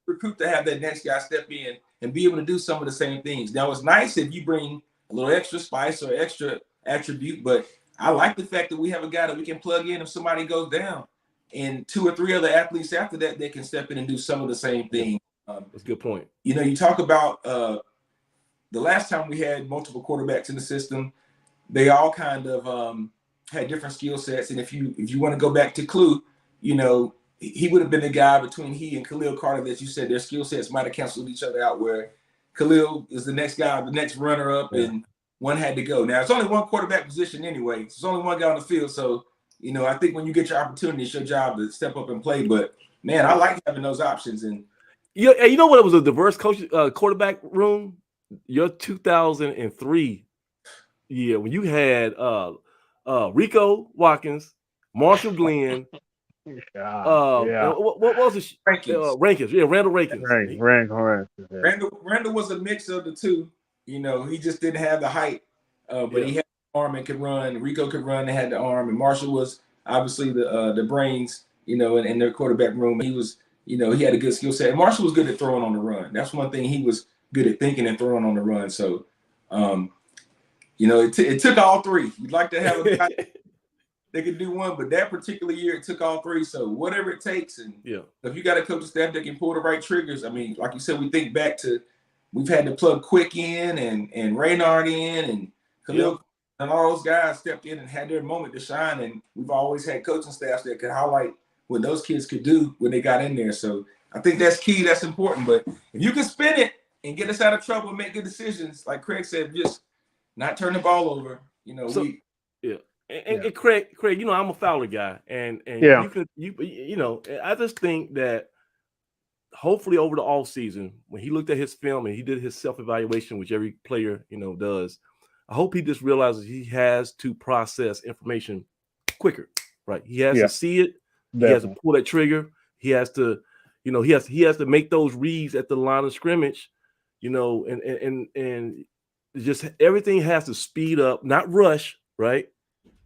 Recruit to have that next guy step in and be able to do some of the same things. Now, it's nice if you bring a little extra spice or extra attribute, but I like the fact that we have a guy that we can plug in if somebody goes down, and 2 or 3 other athletes after that, they can step in and do some of the same thing. That's a good point. You talk about the last time we had multiple quarterbacks in the system, they all kind of had different skill sets. And if you want to go back to Clue, he would have been the guy between he and Khalil Carter that you said their skill sets might have canceled each other out, where Khalil is the next guy, the next runner-up, and one had to go. Now, it's only one quarterback position anyway. There's only one guy on the field. So, I think when you get your opportunity, it's your job to step up and play. But, man, I like having those options. And you know what? It was a diverse quarterback room. Your 2003 year when you had Rico Watkins, Marshall Glenn, what was it? Rankins. Yeah, Randall Rankins. Randall was a mix of the two. He just didn't have the height, but he had the arm and could run. Rico could run and had the arm, and Marshall was obviously the brains, in their quarterback room. He was, he had a good skill set. And Marshall was good at throwing on the run. That's one thing he was good at, thinking and throwing on the run. So, it took all three. You'd like to have a guy that could do one, but that particular year it took all three. So whatever it takes, and if you got a coaching staff that can pull the right triggers, like you said, we think back to we've had to plug Quick in and Raynard in and Khalil and all those guys stepped in and had their moment to shine. And we've always had coaching staffs that could highlight what those kids could do when they got in there. So I think that's key. That's important. But if you can spin it and get us out of trouble and make good decisions, like Craig said, just not turn the ball over. And Craig, I'm a Fowler guy, and I just think that hopefully over the off season, when he looked at his film and he did his self-evaluation, which every player does, I hope he just realizes he has to process information quicker. Right? He has to see it. Definitely. He has to pull that trigger. He has to, he has to make those reads at the line of scrimmage. And just everything has to speed up, not rush. Right?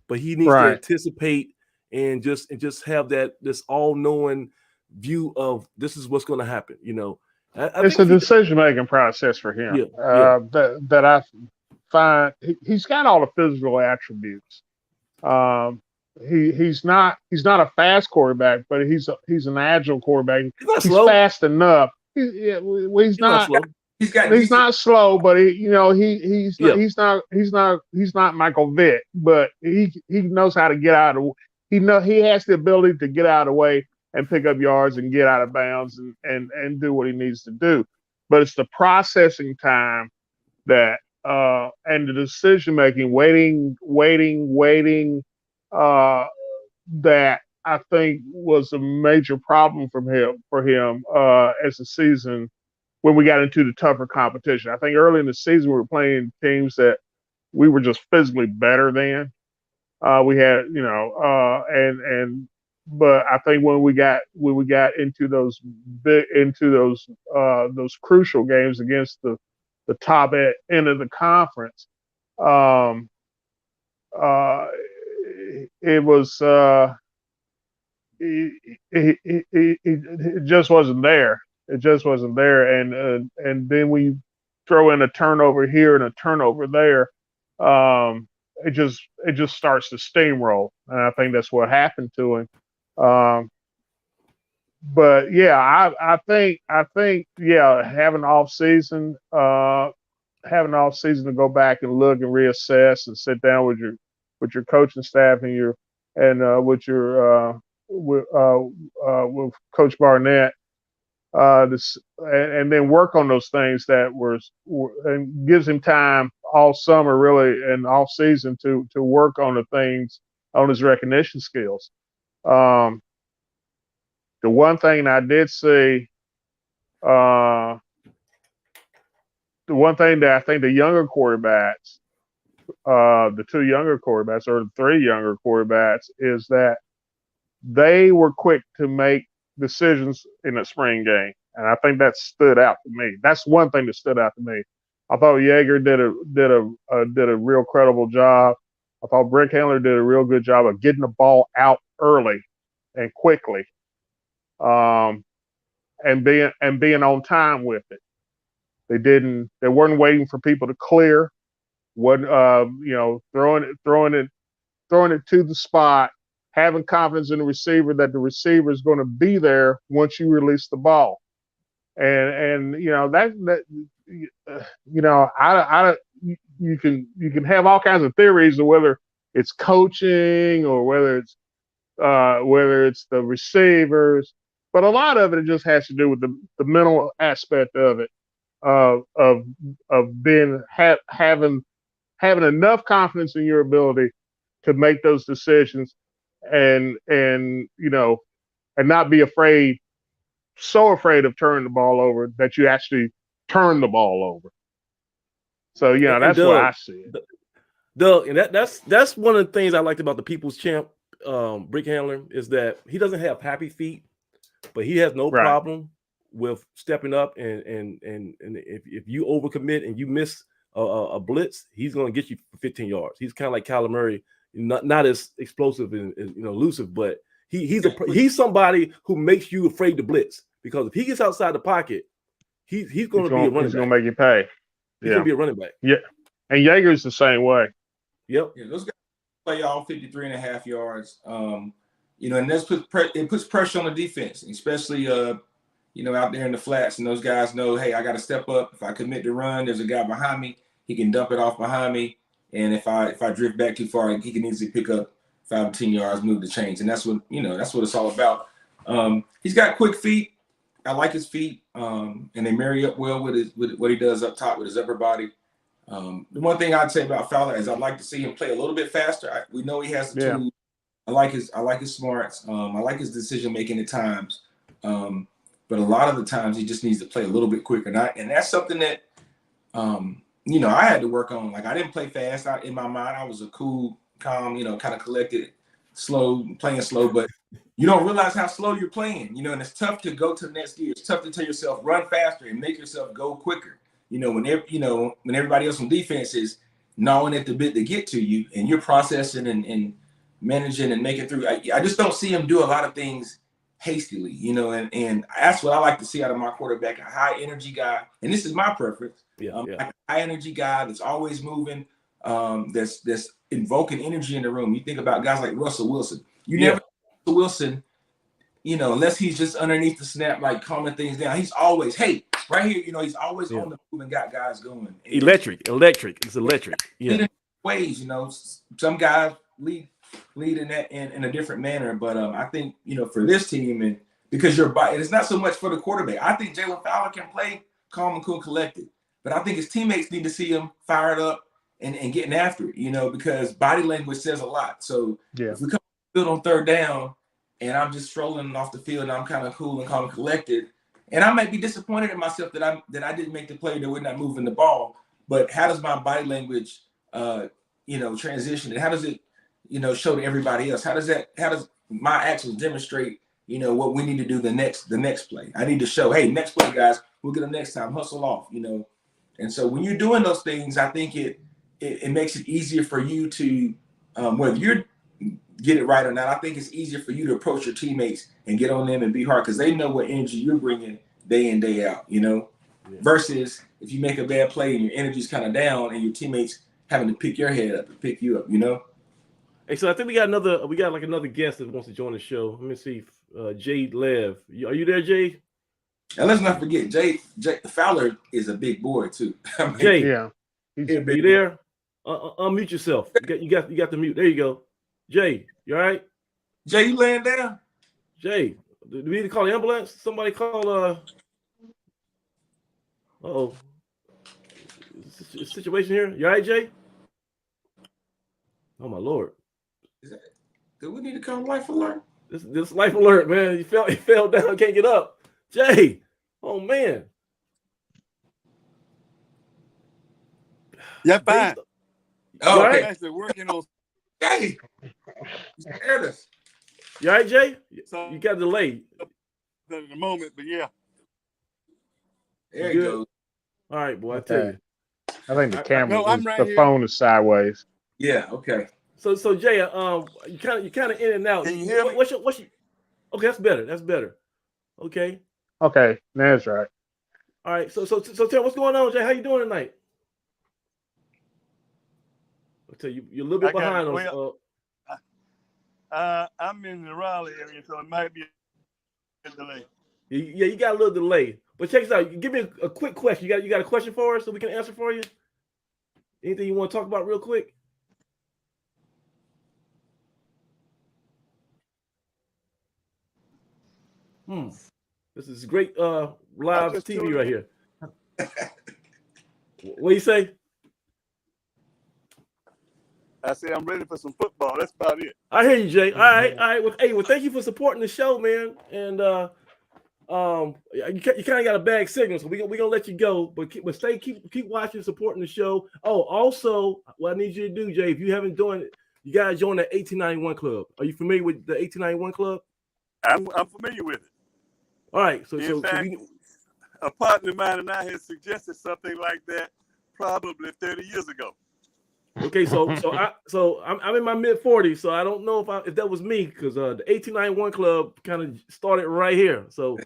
but he needs to Right. anticipate and just have this all-knowing view of this is what's going to happen. You know, I It's think a if he, decision-making process for him. yeah. That I find he's got all the physical attributes. He's not a fast quarterback, but he's an agile quarterback. He's not He's slow. fast enough. He's not slow. He's got He's decent, not slow, but he's Yeah. not Michael Vick, but he knows how to get out of. He has the ability to get out of the way and pick up yards and get out of bounds and do what he needs to do. But it's the processing time that and the decision making, waiting, that I think was a major problem for him as the season when we got into the tougher competition. I think early in the season we were playing teams that we were just physically better than. We had, but I think when we got into those those crucial games against the top end of the conference, it was it just wasn't there. It just wasn't there, and then we throw in a turnover here and a turnover there. It just starts to steamroll, and I think that's what happened to him. But yeah, I think yeah, having off season to go back and look and reassess and sit down with your coaching staff and with Coach Barnett, and then work on those things that and gives him time all summer really and off season to work on the things on his recognition skills. The one thing I did see, the one thing that I think the younger quarterbacks, the two younger quarterbacks or the three younger quarterbacks, is that they were quick to make decisions in the spring game, and I think that stood out to me. That's one thing that stood out to me. I thought Yeager did a real credible job. I thought Brick Handler did a real good job of getting the ball out early and quickly, and being on time with it. They weren't waiting for people to clear. Throwing it to the spot, having confidence in the receiver that the receiver is going to be there once you release the ball. And you can have all kinds of theories of whether it's coaching or whether it's the receivers, but a lot of it just has to do with the mental aspect of it, of having enough confidence in your ability to make those decisions and not be so afraid of turning the ball over that you actually turn the ball over. So that's what I see. Doug, and that's one of the things I liked about the People's Champ, Brick Handler, is that he doesn't have happy feet, but he has no problem with stepping up and if you overcommit and you miss a blitz, he's going to get you for 15 yards. He's kind of like Kyler Murray, not as explosive and elusive, but he's somebody who makes you afraid to blitz, because if he gets outside the pocket, he's going to be a running back. He's going to make you pay. He's going to be a running back. Yeah, and Yeager's the same way. Yep. Yeah, those guys play all 53.5 yards. And it puts pressure on the defense, especially out there in the flats. And those guys know, hey, I got to step up. If I commit to run, there's a guy behind me. He can dump it off behind me. And if I drift back too far, he can easily pick up 5 or 10 yards, move the chains. And that's what it's all about. He's got quick feet. I like his feet. And they marry up well with what he does up top with his upper body. The one thing I'd say about Fowler is I'd like to see him play a little bit faster. We know he has the tools. I like his smarts. I like his decision making at times. But a lot of the times he just needs to play a little bit quicker. And that's something that I had to work on. Like, I didn't play fast. In my mind, I was a cool, calm, kind of collected, playing slow. But you don't realize how slow you're playing, and it's tough to go to the next gear. It's tough to tell yourself, run faster and make yourself go quicker. When everybody else on defense is gnawing at the bit to get to you, and you're processing and managing and making through. I just don't see him do a lot of things hastily, you know, and that's what I like to see out of my quarterback, a high energy guy. And this is my preference. Like a high energy guy that's always moving, that's invoking energy in the room. You think about guys like Russell Wilson. You never Russell Wilson, you know, unless he's just underneath the snap, like calming things down. He's always, hey, right here, you know, he's always on the move and got guys going. Electric. It's electric. Yeah. Ways, you know, some guys lead in that in a different manner. But I think, you know, for this team, and because it's not so much for the quarterback. I think Jalen Fowler can play calm and cool, collected. But I think his teammates need to see him fired up and getting after it, you know, because body language says a lot. So if we come field on third down and I'm just strolling off the field and I'm kind of cool and calm and collected, and I might be disappointed in myself that I didn't make the play, that we're not moving the ball. But how does my body language, you know, transition, and how does it, you know, show to everybody else? How does my actions demonstrate, you know, what we need to do the next play? I need to show, hey, next play, guys, we'll get them next time. Hustle off, you know. And so when you're doing those things, I think it makes it easier for you to, whether you're get it right or not, I think it's easier for you to approach your teammates and get on them and be hard, because they know what energy you're bringing day in, day out, you know, versus if you make a bad play and your energy's kind of down and your teammates having to pick your head up and pick you up, you know. Hey, so I think we got another guest that wants to join the show. Let me see. Jade Lev. Are you there, Jade? And let's not forget, Jay Fowler is a big boy too. I mean, Jay, He's you there? Unmute yourself. You got the mute. There you go. Jay, you all right? Jay, you laying down? Jay, do we need to call the ambulance? Somebody call situation here. You all right, Jay? Oh my Lord. Do we need to call life alert? This life alert, man. He fell down, can't get up. Jay, oh man. Yeah, fine. Oh, right? okay. I'm actually working on. Jay, you scared us. You all right, Jay? So, You got a delay. at the moment, but yeah. There you go. All right, boy. I tell you. I think the camera, No, I'm right the here. phone is sideways. Yeah. Okay. So Jay, you kind of in and out. Can you hear me? What's your? Okay, that's better. That's better. Okay. Okay, that's right. All right. So tell what's going on, Jay? How you doing tonight? I'll tell you, you're a little bit behind us. I'm in the Raleigh area, so it might be a delay. Yeah, you got a little delay. But check this out. Give me a quick question. You got a question for us so we can answer for you? Anything you want to talk about real quick? This is great live TV right here. What do you say? I say I'm ready for some football. That's about it. I hear you, Jay. All right. Well, thank you for supporting the show, man. And you kind of got a bad signal, so we gonna let you go. But keep watching, supporting the show. Oh, also, what I need you to do, Jay, if you haven't joined it, you gotta join the 1891 Club. Are you familiar with the 1891 Club? I'm familiar with it. All right. In fact, a partner of mine and I had suggested something like that probably 30 years ago. Okay, so I'm in my mid-40s, so I don't know if that was me, because the 1891 Club kind of started right here. So you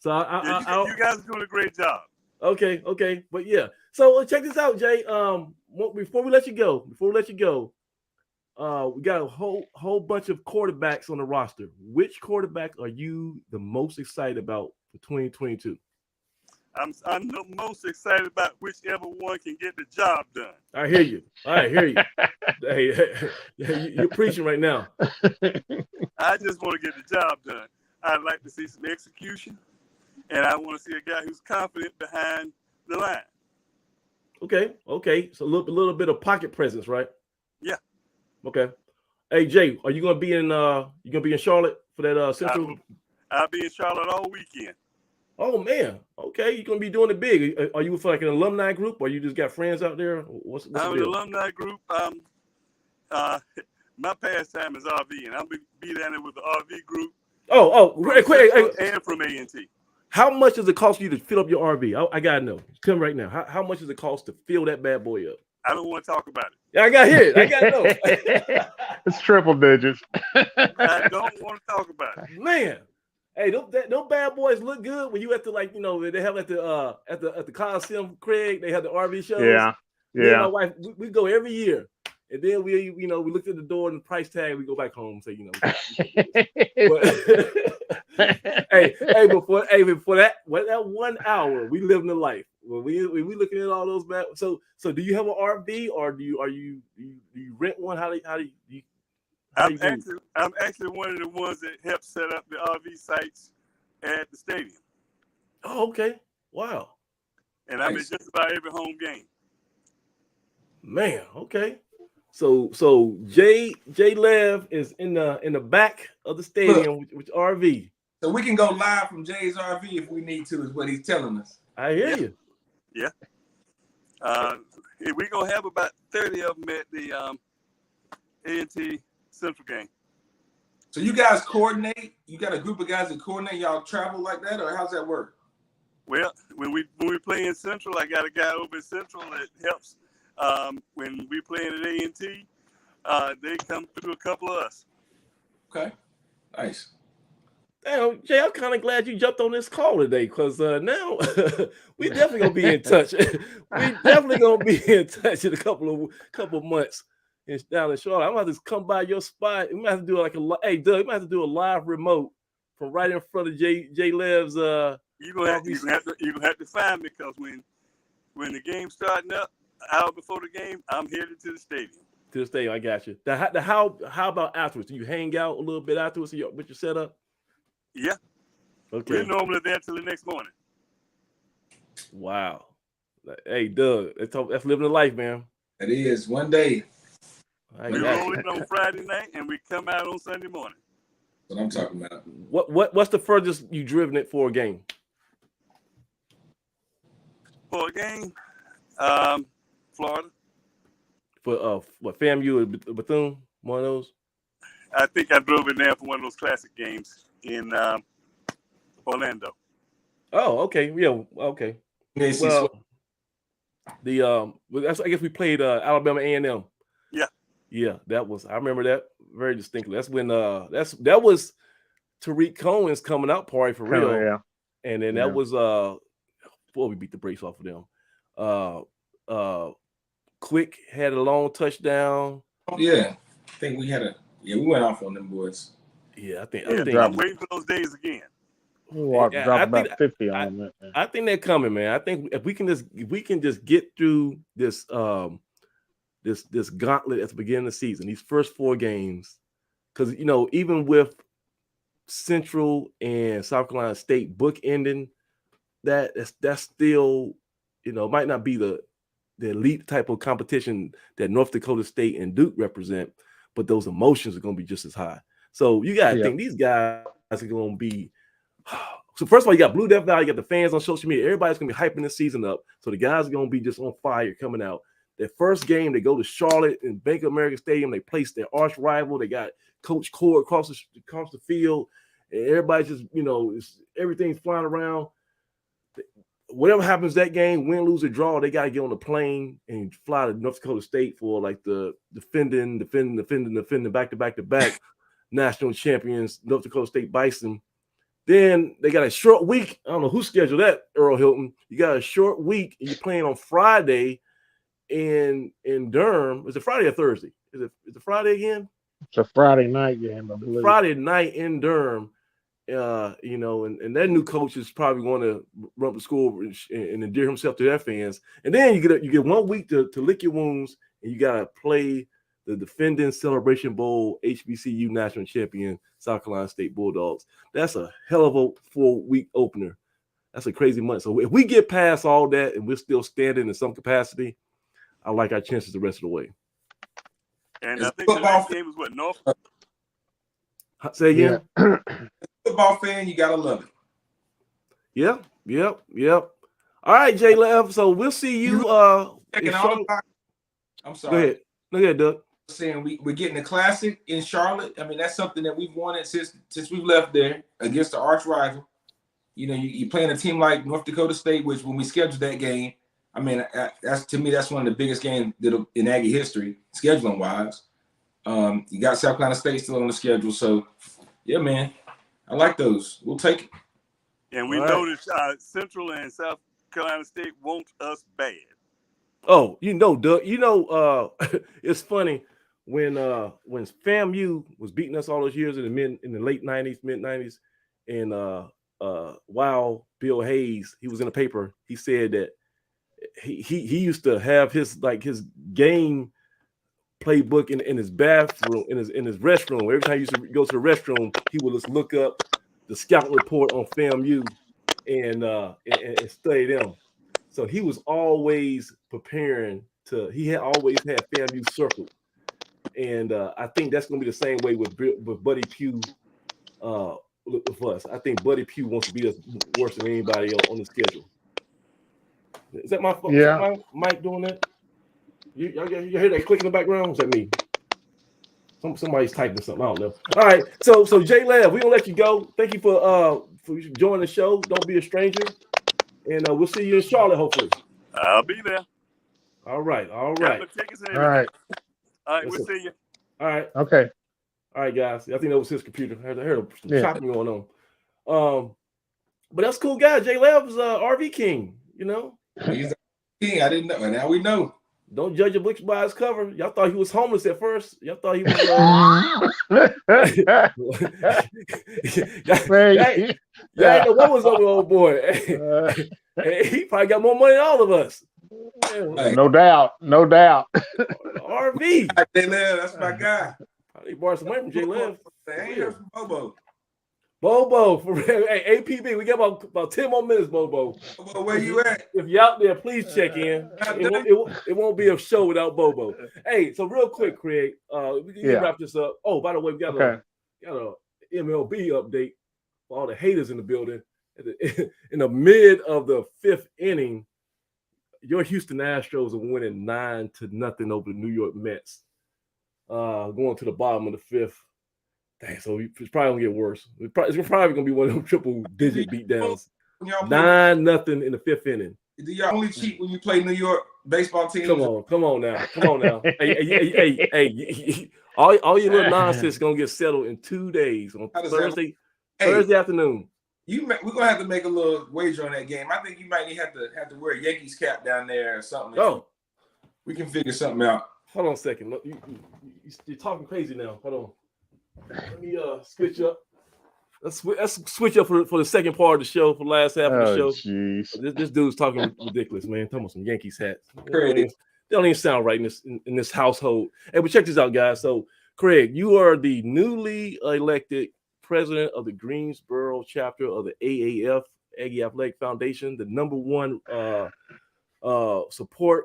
guys are doing a great job. Okay, but yeah. So check this out, Jay. Before we let you go, we got a whole bunch of quarterbacks on the roster. Which quarterback are you the most excited about for 2022? I'm the most excited about whichever one can get the job done. I hear you. Hey, you're preaching right now. I just want to get the job done. I'd like to see some execution, and I want to see a guy who's confident behind the line. Okay. So a little bit of pocket presence, right? Yeah. Okay. Hey, Jay, are you gonna be in Charlotte for that Central? I'll be in Charlotte all weekend. Oh man, okay. You're gonna be doing it big. Are you with like an alumni group, or you just got friends out there? What's I'm an alumni group. My pastime is RV, and I'll be down there with the RV group. Quick, and from A&T. How much does it cost you to fill up your RV? I gotta know. Come right now. How much does it cost to fill that bad boy up? I don't want to talk about it. Yeah, I got to hear it. I got to know. It's triple digits. I don't want to talk about it. Man, hey, those bad boys look good when you at the, like, you know, they have at the Coliseum, Craig. They have the RV shows. Yeah, Me and my yeah. wife, we go every year, and then we look at the door and the price tag. We go back home and say, you know. But before that 1 hour, we living the life. When we looking at all those bad. So do you have an RV, or do you rent one? How do you? I'm actually one of the ones that helped set up the RV sites at the stadium. Oh, okay. Wow. And I'm at just about every home game. Man, okay. So Jay Lev is in the back of the stadium with RV. So we can go live from Jay's RV if we need to, is what he's telling us. I hear you. Yeah. We're going to have about 30 of them at the A&T Central game. So you guys coordinate? You got a group of guys that coordinate? Y'all travel like that, or how's that work? Well, when we play in Central, I got a guy over in Central that helps. When we play at A&T, they come through a couple of us. Okay, nice. Damn, Jay, I'm kind of glad you jumped on this call today, because now we definitely gonna be in touch. We definitely gonna be in touch in a couple of months down in Charlotte. I'm gonna have to come by your spot. We might have to do hey Doug, we might have to do a live remote from right in front of Jay Lev's. You're gonna have to find me, because when the game's starting up, an hour before the game, I'm headed to the stadium. To the stadium, I got you. How about afterwards? Do you hang out a little bit afterwards with your setup? Yeah. Okay. We're normally there till the next morning. Wow. Hey, Doug, that's living the life, man. It is. One day. We roll in on Friday night and we come out on Sunday morning. That's what I'm talking about. What's the furthest you driven it for a game? For a game, Florida. For what, FAMU or Bethune? One of those? I think I drove in there for one of those classic games in Orlando. Oh, okay. Yeah, okay. Well, I guess we played Alabama A&M. Yeah, that was, I remember that very distinctly. That's when that was Tariq Cohen's coming out party for real. Yeah. And then that was before we beat the brakes off of them. Quick had a long touchdown. Oh, yeah. I think we went off on them boys. Yeah, I think I'm waiting for those days again. Drop about 50 on them. I think they're coming, man. I think if we can just get through this this gauntlet at the beginning of the season, these first 4 games, because even with Central and South Carolina State bookending, that's still might not be the elite type of competition that North Dakota State and Duke represent, but those emotions are going to be just as high. So you got to think these guys are going to be. So first of all, you got Blue Death Valley, you got the fans on social media. Everybody's going to be hyping this season up. So the guys are going to be just on fire coming out. Their first game, they go to Charlotte in Bank of America Stadium. They place their arch rival. They got Coach Cord across the field. And everybody's just, everything's flying around. Whatever happens that game, win, lose, or draw, they got to get on the plane and fly to North Dakota State for like the defending back-to-back national champions, North Dakota State Bison. Then they got a short week. I don't know who scheduled that, Earl Hilton. You got a short week, and you're playing on Friday in Durham. Is it Friday or Thursday? Is it Friday again? It's a Friday night game, I believe. Friday night in Durham. And that new coach is probably going to run the school and endear himself to their fans. And then you get 1 week to lick your wounds, and you got to play the defending Celebration Bowl HBCU national champion South Carolina State Bulldogs. That's a hell of a 4-week opener. That's a crazy month. So if we get past all that and we're still standing in some capacity, I like our chances the rest of the way. And I think the last game was what, North? Say again? Yeah. Football fan, you gotta love it. Yep. All right, Jay Lev. So we'll see you. I'm sorry. Go ahead, Doug. Saying we're getting a classic in Charlotte. I mean, that's something that we've wanted since we've left there against the arch rival. You're playing a team like North Dakota State, which when we scheduled that game, I mean, that's to me, that's one of the biggest games in Aggie history, scheduling wise. You got South Carolina State still on the schedule, so yeah, man, I like those. We'll take it. And we noticed Central and South Carolina State want us bad. Oh, Doug, it's funny when FAMU was beating us all those years in the late 90s, mid 90s, and while Bill Hayes, he was in the paper, he said that he used to have his game playbook in his bathroom, in his restroom. Every time he used to go to the restroom, he would just look up the scout report on FAMU and study them. So he was always preparing he had always had FAMU circled. And I think that's going to be the same way with Buddy Pugh with us. I think Buddy Pugh wants to beat us worse than anybody on the schedule. Is that my phone? Yeah. Is that my mic doing that? You hear that click in the background? Is that me? Somebody's typing something. I don't know. All right. So J Lab, we're gonna let you go. Thank you for joining the show. Don't be a stranger. And we'll see you in Charlotte, hopefully. I'll be there. All right. All right. We'll see you. All right. Okay. All right, guys. I think that was his computer. I heard some chopping going on. But that's cool, guy. J Lab's RV king. He's a king. I didn't know. And now we know. Don't judge a book by its cover. Y'all thought he was homeless at first. Y'all thought he was. What was up with old boy? He probably got more money than all of us. No doubt. RV. J Lev, that's my guy. He borrowed some money from J Lev. I ain't heard from Bobo. Bobo, for real. Hey, APB, we got about 10 more minutes, Bobo. Bobo, where you at? If you're out there, please check in. It won't be a show without Bobo. Hey, so real quick, Craig, we can wrap this up. Oh, by the way, we got a MLB update for all the haters in the building. In the mid of the 5th inning, your Houston Astros are winning 9-0 over the New York Mets. Going to the bottom of the 5th. Dang, so it's probably gonna get worse. It's probably gonna be one of them triple-digit beatdowns. 9-0 in the 5th inning. Do y'all only cheat when you play New York baseball teams? Come on now. Hey, all your little nonsense gonna get settled in 2 days on Thursday afternoon. We're gonna have to make a little wager on that game. I think you might have to wear a Yankees cap down there or something. Oh, we can figure something out. Hold on a second. Look, you're talking crazy now. Hold on. Let me switch up. Let's switch up for the second part of the show, for the last half of the show. This dude's talking ridiculous, man. Talking about some Yankees hats. They don't even sound right in this household. Hey, but check this out, guys. So, Craig, you are the newly elected president of the Greensboro chapter of the AAF, Aggie Athletic Foundation, the #1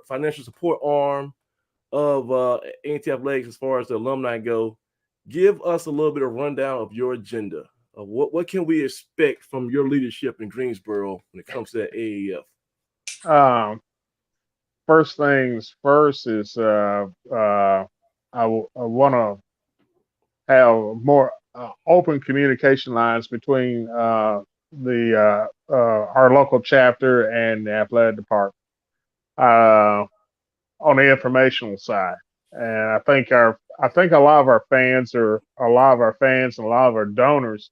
financial support arm of A&T Athletics as far as the alumni go. Give us a little bit of rundown of your agenda. What can we expect from your leadership in Greensboro when it comes to the AAF? First things first is I want to have more open communication lines between our local chapter and the athletic department on the informational side. And I think a lot of our fans and a lot of our donors,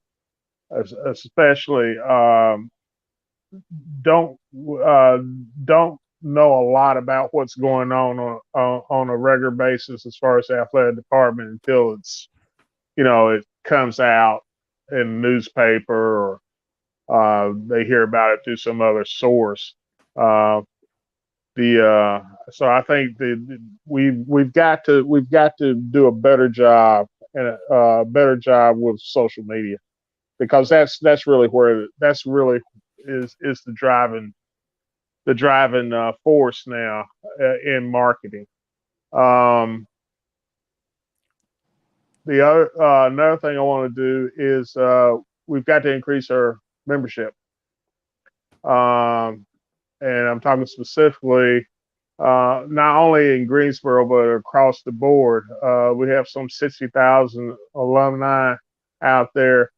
especially, don't know a lot about what's going on a regular basis as far as the athletic department until it comes out in the newspaper or they hear about it through some other source. So I think we've got to do a better job and a better job with social media, because that's really is the driving force now in marketing. The other another thing I want to do is we've got to increase our membership. And I'm talking specifically not only in Greensboro, but across the board. We have some 60,000 alumni out there.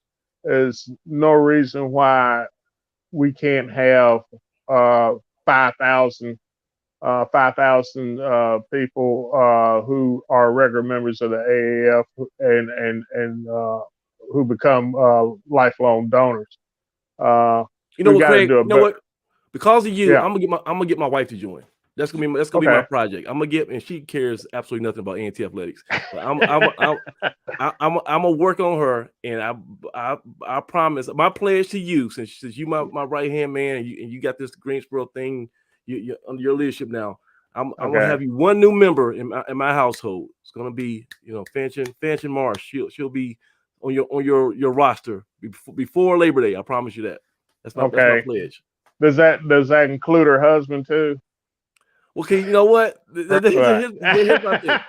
There's no reason why we can't have 5,000 5,000 people who are regular members of the AAF and who become lifelong donors. You know We what, got to Craig? do a You know better. what? Because of you, Yeah. I'm gonna get my wife to join. That's gonna be Okay. my project. I'm gonna get, and she cares absolutely nothing about A&T athletics. But I'm gonna work on her, and I promise. My pledge to you, since you my right hand man, and you got this Greensboro thing, you under your leadership now. I'm gonna have you one new member in my household. It's gonna be Fanchon Marsh. She'll be on your roster before Labor Day. I promise you that. That's my pledge. Does that include her husband too? Okay, you know what? Here's my thing.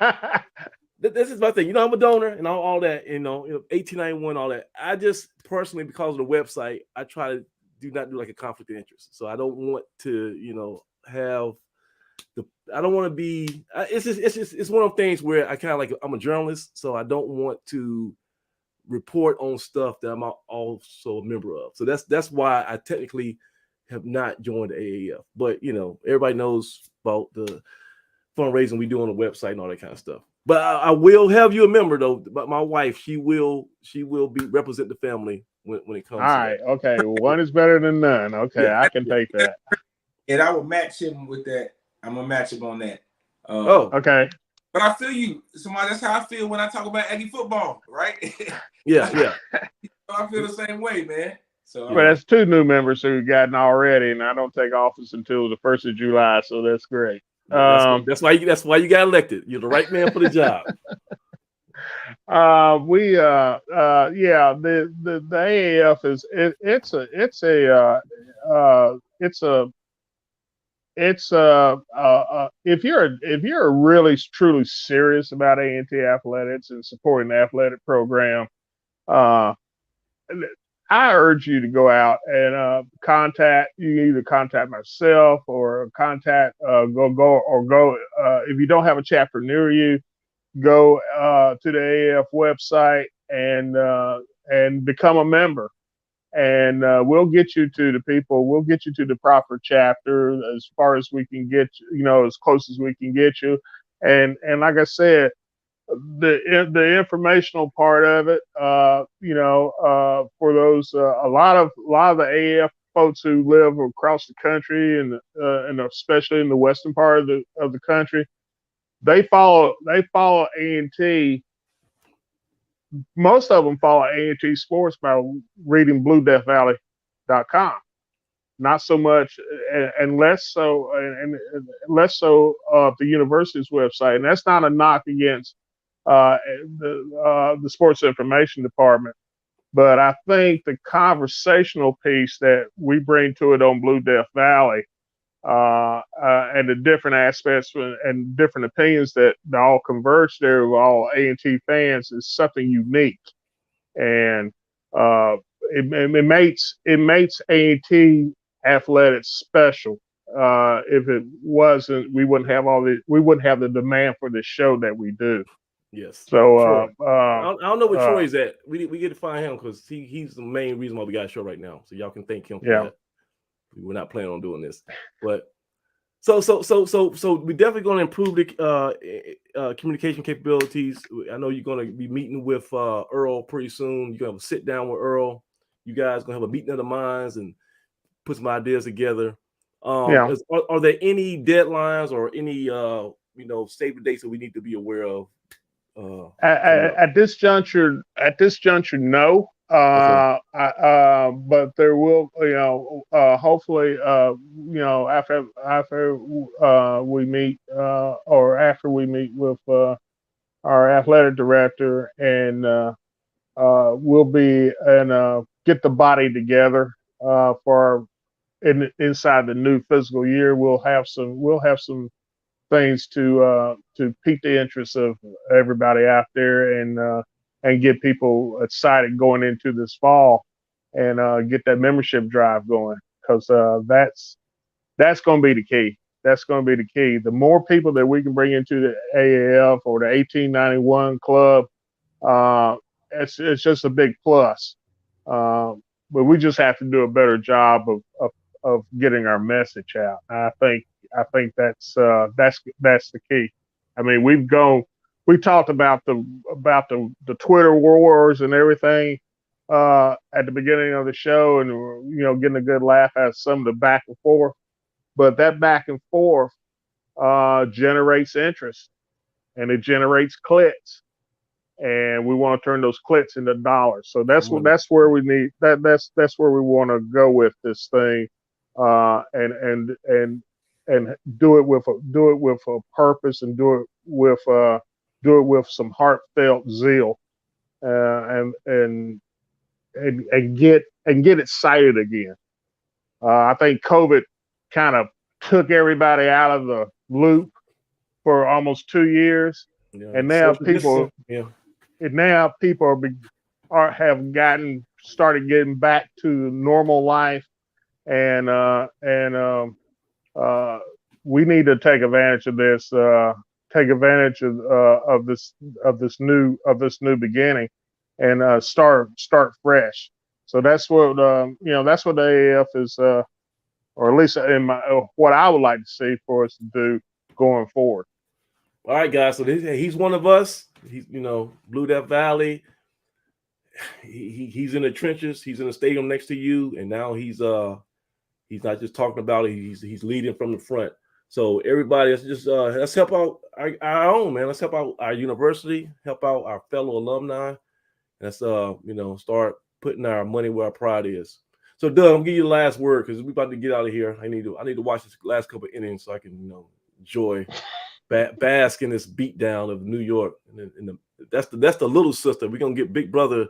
This is my thing. You know, I'm a donor and all that. You know, 1891, all that. I just personally, because of the website, I try to not do like a conflict of interest. So I don't want to, have the. I don't want to be. It's one of those things where I kind of like. I'm a journalist, so I don't want to report on stuff that I'm also a member of. So that's why I technically have not joined the AAF. But everybody knows about the fundraising we do on the website and all that kind of stuff. But I will have you a member though. But my wife, she will be represent the family when it comes. All right. Okay. One is better than none. Okay, yeah. I can take that. And I will match him with that. I'm gonna match him on that. Okay. But I feel you. Somebody, that's how I feel when I talk about Aggie football, right? Yeah. I feel the same way, man. So, but that's 2 new members who've gotten already, and I don't take office until the 1st of July, so that's great. That's why you got elected. You're the right man for the job. The AAF is if you're really truly serious about A&T athletics and supporting the athletic program, I urge you to go out and contact. You either contact myself or contact go. If you don't have a chapter near you, go to the AAF website and become a member. And we'll get you to the people. We'll get you to the proper chapter as far as we can get. As close as we can get you. And like I said, the informational part of it, for those a lot of the AAF folks who live across the country and especially in the western part of the country, they follow A&T. Most of them follow A&T sports by reading BlueDeathValley.com. Not so much, and less so the university's website. And that's not a knock against the sports information department, but I think the conversational piece that we bring to it on Blue Death Valley and the different aspects and different opinions that all converge there with all A&T fans is something unique, and it makes A&T athletics special. If it wasn't, we wouldn't have the demand for the show that we do. Yes. So I don't know where Troy's at. We get to find him because he's the main reason why we got a show right now. So y'all can thank him for that. We're not planning on doing this, but so we're definitely going to improve the communication capabilities. I know you're going to be meeting with Earl pretty soon. You're going to have a sit down with Earl. You guys going to have a meeting of the minds and put some ideas together. Are there any deadlines or any save the dates that we need to be aware of? At this juncture, no. Okay. But there will, hopefully, after we meet, or after we meet with our athletic director, and we'll be and get the body together for inside the new fiscal year. We'll have some things to pique the interest of everybody out there and get people excited going into this fall and get that membership drive going, because that's going to be the key. That's going to be the key. The more people that we can bring into the AAF or the 1891 club, it's just a big plus. But we just have to do a better job of getting our message out. I think that's the key. I mean, we talked about the Twitter wars and everything at the beginning of the show, and getting a good laugh at some of the back and forth. But that back and forth generates interest, and it generates clicks, and we want to turn those clicks into dollars. So that's where we need that's where we want to go with this thing, and do it with a purpose, and do it with some heartfelt zeal, and get excited again. I think COVID kind of took everybody out of the loop for almost 2 years, and now people have started getting back to normal life, and we need to take advantage of this. Take advantage of this new beginning, and start fresh. So that's what that's what the AAF is, or at least what I would like to see for us to do going forward. All right, guys. So he's one of us. He's Blue Death Valley. He's in the trenches. He's in the stadium next to you, and now he's not just talking about it. He's leading from the front. So everybody, let's help out our own, man. Let's help out our university, help out our fellow alumni. Let's start putting our money where our pride is. So Doug, I'm gonna give you the last word because we're about to get out of here. I need to watch this last couple of innings so I can enjoy, bask in this beatdown of New York. And that's the little sister. We're gonna get Big Brother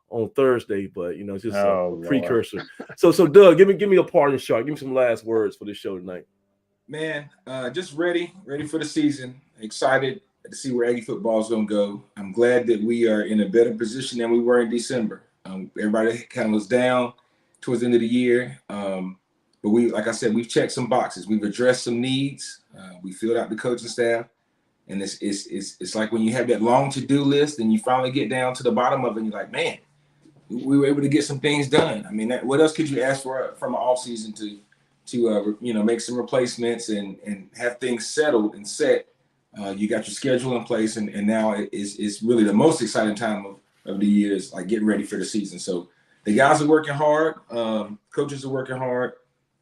on Thursday, but it's just a precursor. So Doug, give me a parting shot. Give me some last words for this show tonight. Man, just ready for the season. Excited to see where Aggie football is going to go. I'm glad that we are in a better position than we were in December. Everybody kind of was down towards the end of the year. But like I said, we've checked some boxes. We've addressed some needs. We filled out the coaching staff. And it's like when you have that long to-do list and you finally get down to the bottom of it, and you're like, man, we were able to get some things done. I mean, what else could you ask for from an off season to make some replacements and have things settled and set. You got your schedule in place, and now it's really the most exciting time of the year is like getting ready for the season. So the guys are working hard, coaches are working hard,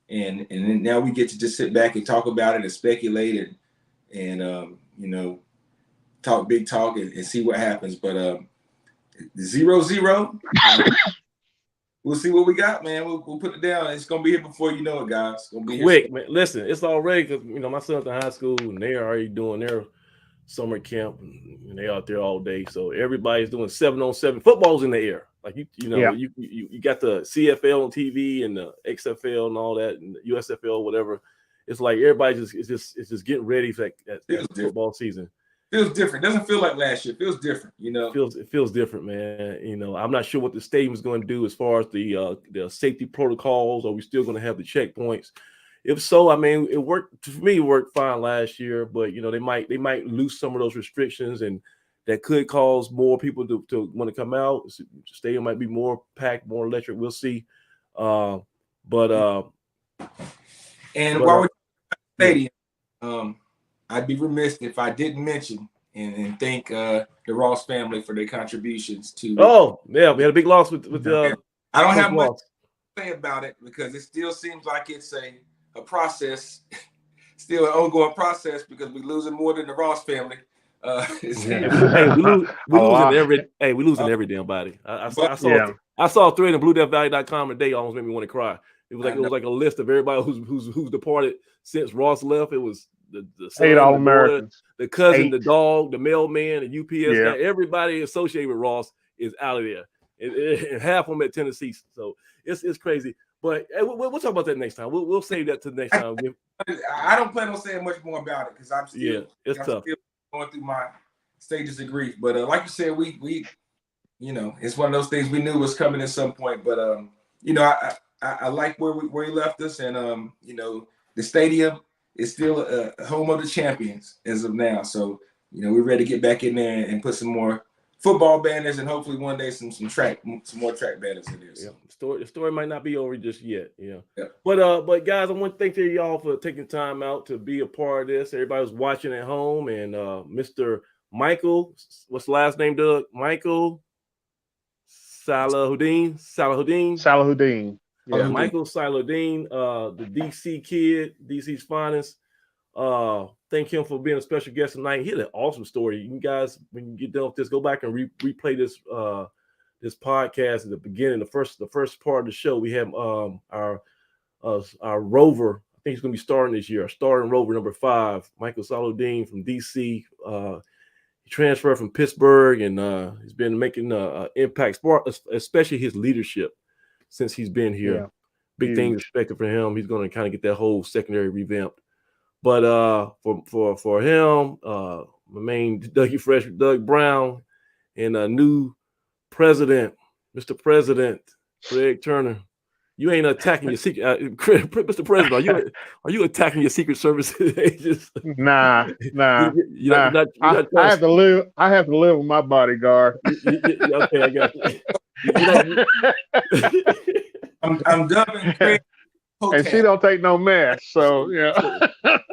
and then now we get to just sit back and talk about it and speculate and talk big talk and see what happens. But 0-0. We'll see what we got, man. We'll put it down. It's gonna be here before you know it, guys. It's gonna be quick, man. Listen, it's already because my son's in high school and they're already doing their summer camp and they're out there all day. So everybody's doing 7-on-7. Football's in the air. Like you got the CFL on TV and the XFL and all that and the USFL, whatever. It's like everybody is just getting ready for that football season. Feels different. Doesn't feel like last year. Feels different, It feels different, man. I'm not sure what the stadium is going to do as far as the safety protocols. Are we still going to have the checkpoints? If so, I mean, it worked for me. It worked fine last year, but they might lose some of those restrictions, and that could cause more people to want to come out. The stadium might be more packed, more electric. We'll see. While we're stadium, I'd be remiss if I didn't mention and thank the Ross family for their contributions to. Oh, yeah, we had a big loss with I don't have much to say about it because it still seems like it's a process, still an ongoing process because we're losing more than the Ross family. We losing every damn body. I saw a thread on BlueDeathValley.com today. Almost made me want to cry. It was like a list of everybody who's departed since Ross left. It was the son, 8 All-Americans, the cousin, the dog, the mailman, the UPS guy. Everybody associated with Ross is out of there, and half of them at Tennessee. So it's crazy. But we'll talk about that next time. We'll save that to the next time. I don't plan on saying much more about it because I'm still tough. Still going through my stages of grief. But like you said, we it's one of those things we knew was coming at some point. But I like where he left us, and the stadium is still a home of the champions as of now. So we're ready to get back in there and put some more football banners, and hopefully one day some more track banners in this. Yeah, the story might not be over just yet. Yeah. Yeah. But guys, I want to thank y'all for taking time out to be a part of this. Everybody's watching at home, and Mr. Michael, what's the last name, Doug? Michael Salahuddin. Salahuddin. Yeah. Michael Salahuddin, the DC kid, DC's finest. Thank him for being a special guest tonight. He had an awesome story. You guys, when you get done with this, go back and replay this this podcast at the beginning. The first part of the show, we have our rover. I think he's going to be starting this year. Starting rover number 5, Michael Salahuddin from DC. He transferred from Pittsburgh, and he's been making impact, especially his leadership since he's been here. Yeah. Big things expected for him. He's going to kind of get that whole secondary revamped. But for him, my main Dougie Fresh, Doug Brown, and a new president, Mr. President, Craig Turner. You ain't attacking your secret, Mr. President. Are you attacking your Secret Service agents? Nah. You're not I have to live. I have to live with my bodyguard. Okay, I got you. I'm dubbing Craig. And she don't take no mess, so yeah.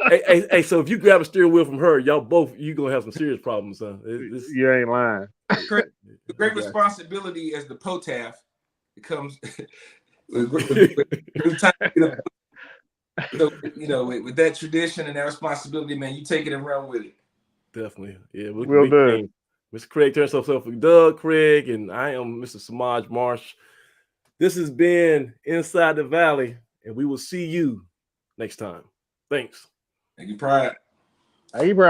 hey, so if you grab a steering wheel from her, you gonna have some serious problems, huh? You ain't lying. The great responsibility as the POTAF becomes with that tradition and that responsibility, man. You take it and run with it. Definitely, yeah. We'll do. Mr. Craig turns himself for Doug Craig, and I am Mr. Samaj Marsh. This has been Inside the Valley, and we will see you next time. Thanks. Thank you, Pride. Hey,